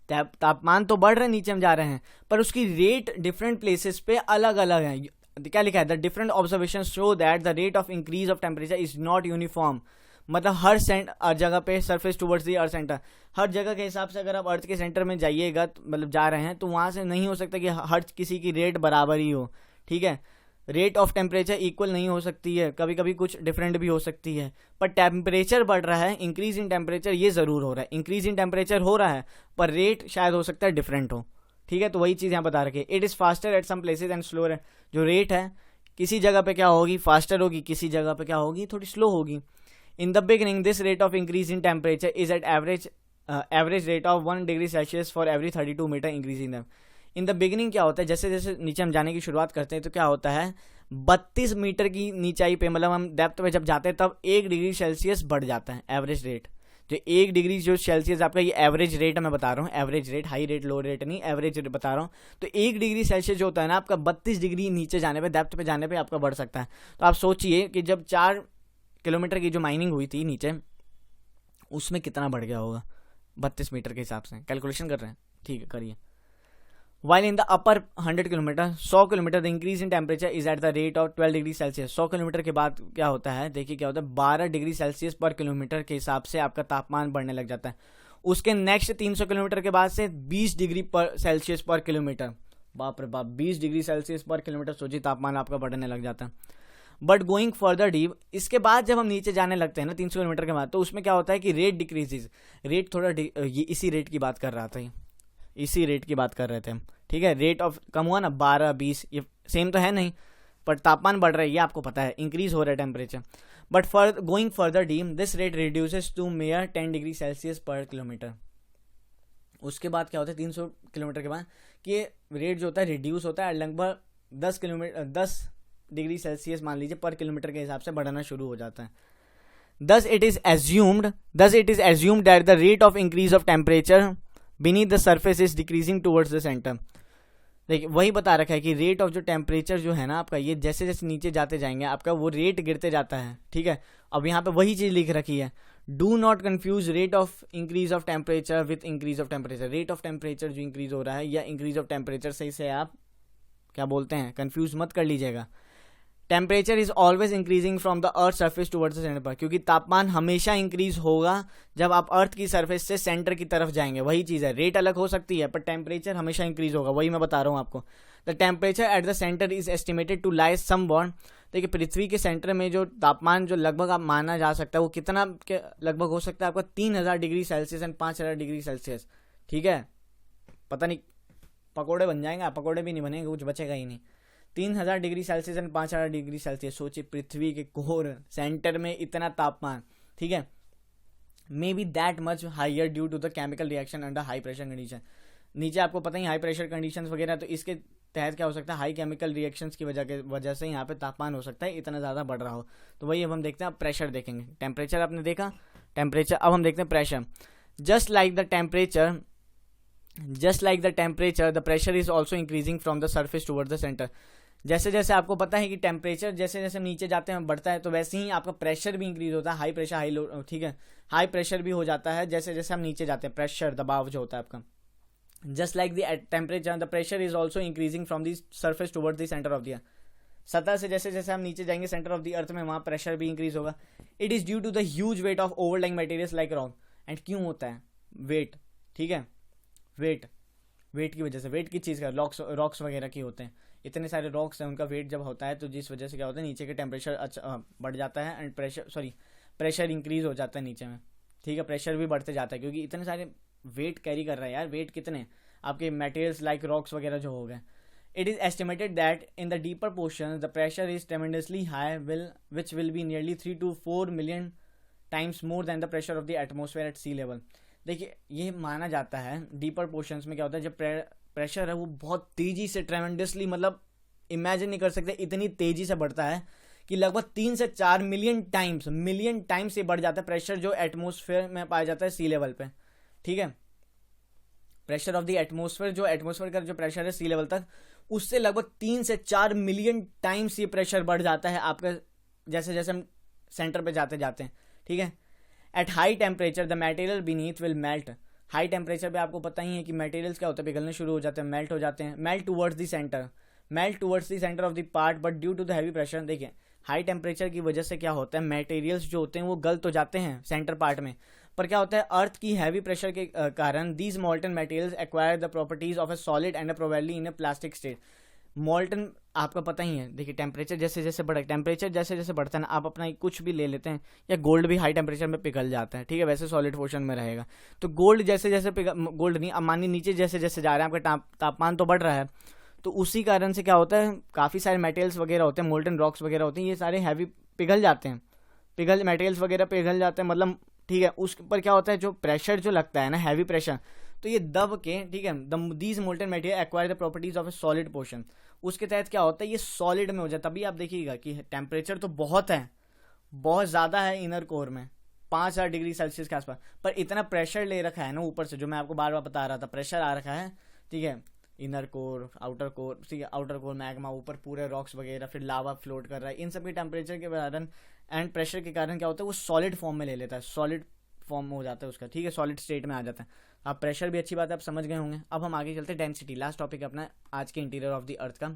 Speaker 1: तापमान तो बढ़ रहे हैं, नीचे हम जा रहे हैं, पर उसकी रेट डिफरेंट प्लेसेस पे अलग अलग है। क्या लिखा है, the different observation show that the rate of increase of temperature is not uniform, मतलब हर जगह पे surface towards the earth centre, हर जगह के हिसाब से अगर आप अर्थ के सेंटर में जाइएगा मतलब जा रहे हैं तो वहाँ से नहीं हो सकता कि हर किसी की रेट बराबर ही हो, ठीक है। रेट ऑफ टेम्परेचर इक्वल नहीं हो सकती है, कभी कभी कुछ डिफरेंट भी हो सकती है, पर टेम्परेचर बढ़ रहा है, इंक्रीज इन टेम्परेचर ये ज़रूर हो रहा है, इंक्रीज इन टेम्परेचर हो रहा है पर रेट शायद हो सकता है डिफरेंट हो, ठीक है। तो वही चीज़ यहाँ बता रखी है, it is faster at some places and slower, जो रेट है किसी जगह पे क्या होगी फास्टर होगी, किसी जगह पे क्या होगी थोड़ी स्लो होगी। In the beginning this rate of increase in temperature is at average rate of 1 degree Celsius for every 32 metre increase in them. In the beginning क्या होता है, जैसे जैसे नीचे हम जाने की शुरुआत करते हैं तो क्या होता है 32 मीटर की नीचाई पे मतलब हम डेप्थ पे जब जाते हैं तब 1 डिग्री सेल्सियस बढ़ जाता है एवरेज रेट। जो 1 डिग्री जो सेल्सियस आपका ये एवरेज रेट मैं बता रहा हूँ, एवरेज रेट, हाई रेट लो रेट नहीं, एवरेज रेट बता रहा हूँ। तो 1 डिग्री सेल्सियस जो होता है ना आपका 32 डिग्री नीचे जाने पे डेप्थ पे जाने पे आपका बढ़ सकता है। तो आप सोचिए कि जब 4 किलोमीटर की जो माइनिंग हुई थी नीचे उसमें कितना बढ़ गया होगा 32 मीटर के हिसाब से, कैलकुलेशन कर रहे हैं, ठीक है करिए। While in the upper 100 kilometre 100 kilometre the increase in temperature is at the rate of 12 degree Celsius. 100 kilometre के बाद क्या होता है, देखिए क्या होता है 12 डिग्री सेल्सियस पर किलोमीटर के हिसाब से आपका तापमान बढ़ने लग जाता है। उसके नेक्स्ट 300 किलोमीटर के बाद से 20 डिग्री पर सेल्सियस पर किलोमीटर, बाप रे बाप 20 डिग्री सेल्सियस पर किलोमीटर, सोचिए तापमान आपका बढ़ने लग जाता है। बट गोइंग फर्दर डीप, इसके बाद जब हम नीचे जाने लगते हैं ना 300 किलोमीटर के बाद, तो उसमें क्या होता है कि रेट डिक्रीजेज, रेट थोड़ा ये इसी रेट की बात कर रहा था, इसी रेट की बात कर रहे थे हम, ठीक है। रेट ऑफ कम हुआ ना 12-20, ये सेम तो है नहीं पर तापमान बढ़ रहा है ये आपको पता है, इंक्रीज हो रहा है temperature. But for going further deep this rate reduces to mere 10 degree Celsius per kilometre. उसके बाद क्या होता है 300 किलोमीटर के बाद कि रेट जो होता है रिड्यूस होता है लगभग 10 डिग्री सेल्सियस मान लीजिए पर किलोमीटर के हिसाब से बढ़ना शुरू हो जाता है। Thus it is assumed that the rate of increase of temperature beneath the surface is decreasing towards the center। देखिए वही बता रखा है कि रेट ऑफ जो टेम्परेचर जो है ना आपका ये जैसे जैसे नीचे जाते जाएंगे आपका वो रेट गिरते जाता है, ठीक है। अब यहाँ पे वही चीज़ लिख रखी है, do not confuse rate of increase of temperature with increase of temperature. Rate of temperature जो इंक्रीज हो रहा है या इंक्रीज ऑफ टेम्परेचर सही से आप क्या बोलते हैं कन्फ्यूज मत कर लीजिएगा। Temperature is always increasing from the earth surface towards the centre पर, क्योंकि तापमान हमेशा इंक्रीज होगा जब आप अर्थ की सरफेस से सेंटर की तरफ जाएंगे। वही चीज़ है, रेट अलग हो सकती है पर टेम्परेचर हमेशा इंक्रीज होगा, वही मैं बता रहा हूँ आपको। The temperature at the centre is estimated to lie some bond. देखिए पृथ्वी के सेंटर में जो तापमान जो लगभग आप माना जा सकता है वो कितना के लगभग हो सकता है आपका 3000 degree Celsius and 5000 degree Celsius, ठीक है। पता नहीं पकोड़े बन जाएंगे, पकोड़े भी नहीं बनेंगे, कुछ बचेगा ही नहीं। 3000 degree Celsius and 5000 degree Celsius, सोचिए पृथ्वी के कोर सेंटर में इतना तापमान, ठीक है। May be that much higher due to the chemical reaction under high pressure condition. नीचे आपको पता ही हाई प्रेशर कंडीशंस वगैरह, तो इसके तहत क्या हो सकता है हाई केमिकल रिएक्शंस की वजह से यहाँ पे तापमान हो सकता है इतना ज़्यादा बढ़ रहा हो। तो वही अब हम देखते हैं, अब प्रेशर देखेंगे। टेम्परेचर आपने देखा, टेम्परेचर, अब हम देखते हैं pressure. Just like the temperature the pressure is also increasing from the surface toward the centre. जैसे जैसे आपको पता है कि टेम्परेचर जैसे जैसे नीचे जाते हैं बढ़ता है तो वैसे ही आपका प्रेशर भी इंक्रीज होता है, हाई प्रेशर हाई लो, ठीक है। हाई प्रेशर भी हो जाता है जैसे जैसे हम नीचे जाते हैं, प्रेशर दबाव जो होता है आपका। Just like the temperature the pressure is also increasing from the surface toward the centre of the अर्थ। सतह से जैसे जैसे हम नीचे जाएंगे सेंटर ऑफ द अर्थ में वहाँ प्रेशर भी इंक्रीज होगा। It is due to the huge weight of overlying materials like rock. And क्यों होता है वेट, ठीक है, वेट की वजह से, वेट की चीज़ का रॉक्स वगैरह की होते हैं, इतने सारे रॉक्स हैं उनका वेट जब होता है तो जिस वजह से क्या होता है नीचे के टेम्परेचर बढ़ जाता है एंड प्रेशर इंक्रीज हो जाता है नीचे में, ठीक है। प्रेशर भी बढ़ते जाता है क्योंकि इतने सारे वेट कैरी कर रहा है यार, वेट कितने आपके मटेरियल्स लाइक रॉक्स वगैरह जो हो गए। It is estimated that in the deeper portion the pressure is tremendously high which will be nearly 3 to 4 million times more than the pressure of the atmosphere at sea level. देखिए ये माना जाता है deeper portions में क्या होता है जब प्रेशर है वो बहुत तेजी से ट्रेमेंडसली, मतलब इमेजिन नहीं कर सकते इतनी तेजी से बढ़ता है कि लगभग 3 से 4 मिलियन टाइम्स ये बढ़ जाता है प्रेशर जो एटमोसफेयर में पाया जाता है सी लेवल पे, ठीक है। प्रेशर ऑफ द एटमोसफेयर, जो एटमोसफेयर का जो प्रेशर है सी लेवल तक, उससे लगभग 3 से 4 मिलियन टाइम्स ये प्रेशर बढ़ जाता है आपका जैसे जैसे हम सेंटर पे जाते हैं, ठीक है। At high temperature the material beneath will melt. High temperature पे आपको पता ही है कि मटेरियल्स क्या होता है पिघलने शुरू हो जाते हैं, मेल्ट हो जाते हैं, melt towards the centre. Melt towards the centre of the part but due to the heavy pressure. देखिए हाई टेम्परेचर की वजह से क्या होता है, मटेरियल्स जो होते हैं वो गल तो जाते हैं सेंटर पार्ट में, पर क्या होता है अर्थ की हैवी प्रेशर के कारण these मॉल्टन materials acquire the properties of A solid and probably in A plastic state. मॉल्टन आपका पता ही है, देखिए टेम्परेचर जैसे जैसे बढ़े, टेम्परेचर जैसे जैसे बढ़ता है ना, आप अपना कुछ भी ले लेते हैं या गोल्ड भी हाई टेम्परेचर में पिघल जाता है, ठीक है, वैसे सॉलिड पोर्शन में रहेगा। तो गोल्ड जैसे जैसे गोल्ड नहीं, अब मानिए नीचे जैसे जैसे जा रहे हैं, आपका तापमान तो बढ़ रहा है, तो उसी कारण से क्या होता है काफ़ी सारे मेटेरियल्स वगैरह होते हैं, मोल्टन रॉक्स वगैरह होते हैं, ये सारे हैवी पिघल जाते हैं, मटेरियल्स वगैरह पिघल जाते हैं, मतलब ठीक है। उस पर क्या होता है जो प्रेशर जो लगता है ना, हैवी प्रेशर, तो ये दब के, ठीक है, these molten material acquire the properties of A solid portion, उसके तहत क्या होता है ये सॉलिड में हो जाता है। तभी आप देखिएगा कि टेम्परेचर तो बहुत है, बहुत ज़्यादा है इनर कोर में, 5000 डिग्री सेल्सियस के आसपास, पर इतना प्रेशर ले रखा है ना ऊपर से, जो मैं आपको बार बार बता रहा था, प्रेशर आ रखा है, ठीक है, इनर कोर, आउटर कोर, ठीक है, आउटर कोर मैग्मा, ऊपर पूरे रॉक्स वगैरह, फिर लावा फ्लोट कर रहा है, इन सब के टेम्परेचर के कारण एंड प्रेशर के कारण क्या होता है वो सॉलिड फॉर्म में ले लेता है, सॉलिड फॉर्म में हो जाता है उसका, ठीक है, सॉलिड स्टेट में आ जाता है। आप प्रेशर भी अच्छी बात है, आप समझ गए होंगे। अब हम आगे चलते हैं डेंसिटी, लास्ट टॉपिक अपना आज के इंटीरियर ऑफ द अर्थ का।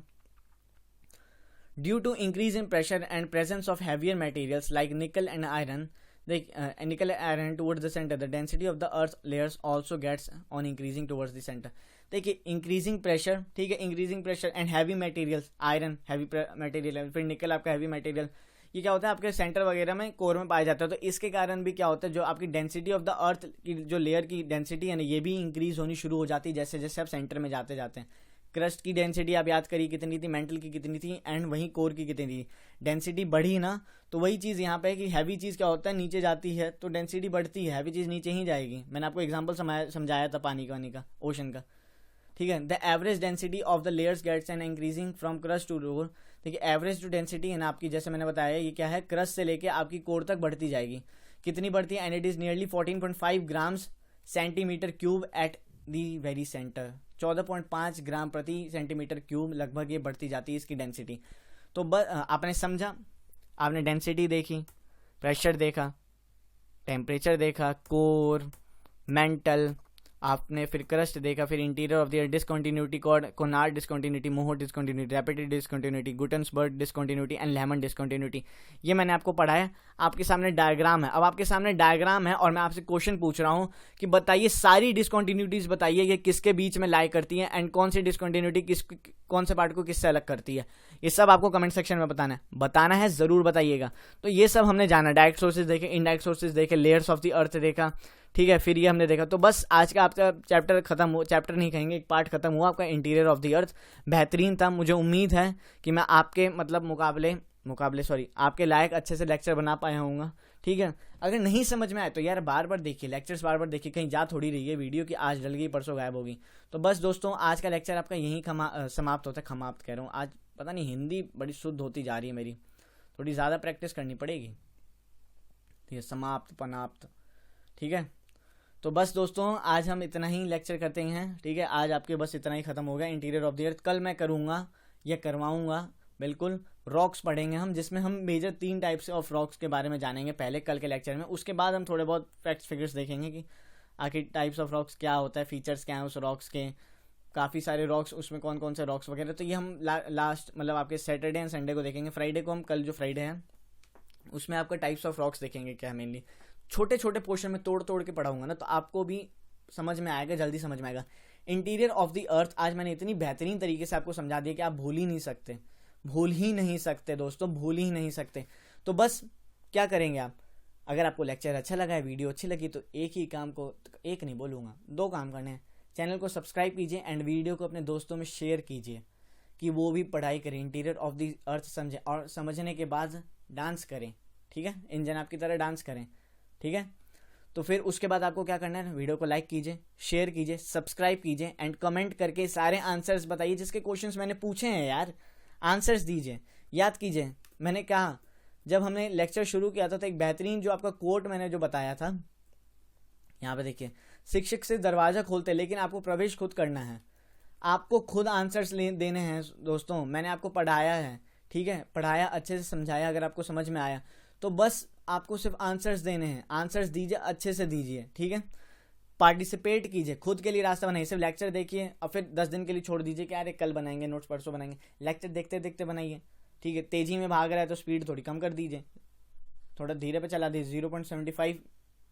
Speaker 1: Due to increase in pressure and presence of heavier materials like nickel and iron, nickel iron towards the centre, the density of the earth layers also gets on increasing towards the centre. देखिए increasing pressure, ठीक है, increasing pressure and heavy materials, iron heavy material है, फिर निकल आपका heavy material, ये क्या होता है आपके सेंटर वगैरह में कोर में पाया जाता है। तो इसके कारण भी क्या होता है जो आपकी डेंसिटी ऑफ द अर्थ की जो लेयर की डेंसिटी है ना, ये भी इंक्रीज होनी शुरू हो जाती है जैसे जैसे आप सेंटर में जाते जाते हैं। क्रस्ट की डेंसिटी आप याद करिए कितनी थी, मेंटल की कितनी थी, एंड वहीं कोर की कितनी थी, डेंसिटी बढ़ी ना। तो वही चीज़ यहाँ पे है कि हैवी चीज़ क्या होता है नीचे जाती है तो डेंसिटी बढ़ती है, हैवी चीज़ नीचे ही जाएगी। मैंने आपको एग्जाम्पल समझाया था पानी का, ओशन का, ठीक है। The average density of the layers gets and increasing from crust to core. देखिए एवरेज जो डेंसिटी है ना आपकी, जैसे मैंने बताया ये क्या है, क्रस्ट से लेके आपकी कोर तक बढ़ती जाएगी। कितनी बढ़ती है, and it is nearly 14.5 grams centimetre cube at the very centre. 14.5 ग्राम प्रति सेंटीमीटर क्यूब लगभग ये बढ़ती जाती है इसकी डेंसिटी। तो आपने समझा, आपने डेंसिटी देखी, प्रेशर देखा, टेम्परेचर देखा, कोर, मेंटल, आपने फिर क्रस्ट देखा, फिर interior of the discontinuity, Conrad discontinuity, Moho discontinuity, Repetti discontinuity, Gutenberg discontinuity and Lehmann discontinuity, ये मैंने आपको पढ़ाया। आपके सामने डायग्राम है, अब आपके सामने डायग्राम है और मैं आपसे क्वेश्चन पूछ रहा हूँ कि बताइए सारी डिसकंटिन्यूटीज बताइए ये किसके बीच में लाई करती है एंड कौन सी डिसकंटिन्यूटी कौन से पार्ट को किससे अलग करती है। ये सब आपको कमेंट सेक्शन में बताना है, जरूर बताइएगा। तो ये सब हमने जाना, डायरेक्ट सोर्सेज देखे, इनडायरेक्ट सोर्सेज देखे, लेयर्स ऑफ द अर्थ देखा, ठीक है, फिर ये हमने देखा। तो बस आज का आपका चैप्टर खत्म हो, चैप्टर नहीं कहेंगे, एक पार्ट खत्म हुआ आपका इंटीरियर ऑफ द अर्थ। बेहतरीन था, मुझे उम्मीद है कि मैं आपके आपके लायक अच्छे से लेक्चर बना पाया हूँगा, ठीक है। अगर नहीं समझ में आए तो यार बार बार देखिए लेक्चर्स, बार बार देखिए, कहीं जा थोड़ी रही है वीडियो कि आज डल गई परसों गायब होगी। तो बस दोस्तों आज का लेक्चर आपका यहीं समाप्त होता है, खमाप्त कह रहा हूँ। आज पता नहीं हिंदी बड़ी शुद्ध होती जा रही है मेरी, थोड़ी ज़्यादा प्रैक्टिस करनी पड़ेगी, ठीक है, समाप्त पनाप्त, ठीक है। तो बस दोस्तों आज हम इतना ही लेक्चर करते हैं, ठीक है। आज आपके बस इतना ही खत्म हो गया इंटीरियर ऑफ द अर्थ। कल मैं करूँगा या करवाऊँगा, बिल्कुल रॉक्स पढ़ेंगे हम, जिसमें हम मेजर 3 टाइप्स ऑफ रॉक्स के बारे में जानेंगे पहले कल के लेक्चर में। उसके बाद हम थोड़े बहुत फैक्ट्स फिगर्स देखेंगे कि आखिर टाइप्स ऑफ रॉक्स क्या होता है, फीचर्स क्या हैं उस रॉक्स के, काफ़ी सारे रॉक्स, उसमें कौन कौन से रॉक्स वगैरह। तो ये हम लास्ट मतलब आपके सैटरडे एंड संडे को देखेंगे। फ्राइडे को हम, कल जो फ्राइडे है उसमें आपका टाइप्स ऑफ रॉक्स देखेंगे क्या, मेनली छोटे छोटे पोर्शन में तोड़ तोड़ के पढ़ाऊंगा ना, तो आपको भी समझ में आएगा, जल्दी समझ में आएगा। इंटीरियर ऑफ द अर्थ आज मैंने इतनी बेहतरीन तरीके से आपको समझा दिया कि आप भूल ही नहीं सकते दोस्तों, भूल ही नहीं सकते। तो बस क्या करेंगे आप, अगर आपको लेक्चर अच्छा लगा है, वीडियो अच्छी लगी, तो एक ही काम को, एक नहीं बोलूँगा, 2 काम करने हैं। चैनल को सब्सक्राइब कीजिए एंड वीडियो को अपने दोस्तों में शेयर कीजिए कि वो भी पढ़ाई करें, इंटीरियर ऑफ द अर्थ समझें, और समझने के बाद डांस करें, ठीक है, इन जनाब की तरह डांस करें, ठीक है। तो फिर उसके बाद आपको क्या करना है, वीडियो को लाइक कीजिए, शेयर कीजिए, सब्सक्राइब कीजिए एंड कमेंट करके सारे आंसर्स बताइए जिसके क्वेश्चंस मैंने पूछे हैं यार, आंसर्स दीजिए। याद कीजिए मैंने कहा जब हमने लेक्चर शुरू किया था तो एक बेहतरीन जो आपका कोट मैंने जो बताया था, यहाँ पे देखिए, शिक्षक से दरवाज़ा खोलते लेकिन आपको प्रवेश खुद करना है, आपको खुद आंसर्स देने हैं दोस्तों। मैंने आपको पढ़ाया है, ठीक है, पढ़ाया, अच्छे से समझाया, अगर आपको समझ में आया तो बस आपको सिर्फ आंसर्स देने हैं, आंसर्स दीजिए, अच्छे से दीजिए, ठीक है। पार्टिसिपेट कीजिए, खुद के लिए रास्ता बनाइए। सिर्फ लेक्चर देखिए और फिर 10 दिन के लिए छोड़ दीजिए कि अरे कल बनाएंगे नोट्स, परसों बनाएंगे। लेक्चर देखते देखते बनाइए, ठीक है। तेजी में भाग रहा है तो स्पीड थोड़ी कम कर दीजिए, थोड़ा धीरे पे चला दीजिए, 0.75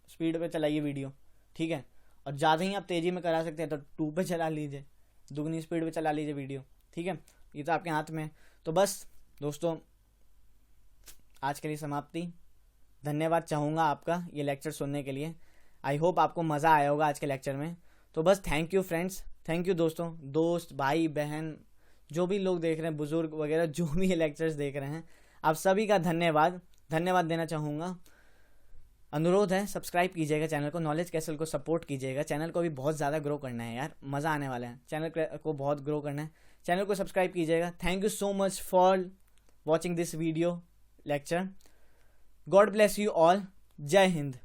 Speaker 1: स्पीड पे चलाइए वीडियो, ठीक है। और ज़्यादा ही आप तेज़ी में करा सकते हैं तो 2 पे चला लीजिए, दुगनी स्पीड पे चला लीजिए वीडियो, ठीक है। ये तो आपके हाथ में है। तो बस दोस्तों, आज के लिए समाप्ति। धन्यवाद चाहूँगा आपका ये लेक्चर सुनने के लिए। आई होप आपको मज़ा आया होगा आज के लेक्चर में। तो बस thank you friends, thank you दोस्तों, दोस्त, भाई, बहन, जो भी लोग देख रहे हैं, बुजुर्ग वगैरह जो भी ये लेक्चर्स देख रहे हैं, आप सभी का धन्यवाद देना चाहूँगा। अनुरोध है सब्सक्राइब कीजिएगा चैनल को, नॉलेज कैसल को सपोर्ट कीजिएगा। चैनल को भी बहुत ज़्यादा ग्रो करना है यार, मज़ा आने वाला है, चैनल को बहुत ग्रो करना है। चैनल को सब्सक्राइब कीजिएगा। Thank you so much for watching this video lecture. God bless you all. जय हिंद।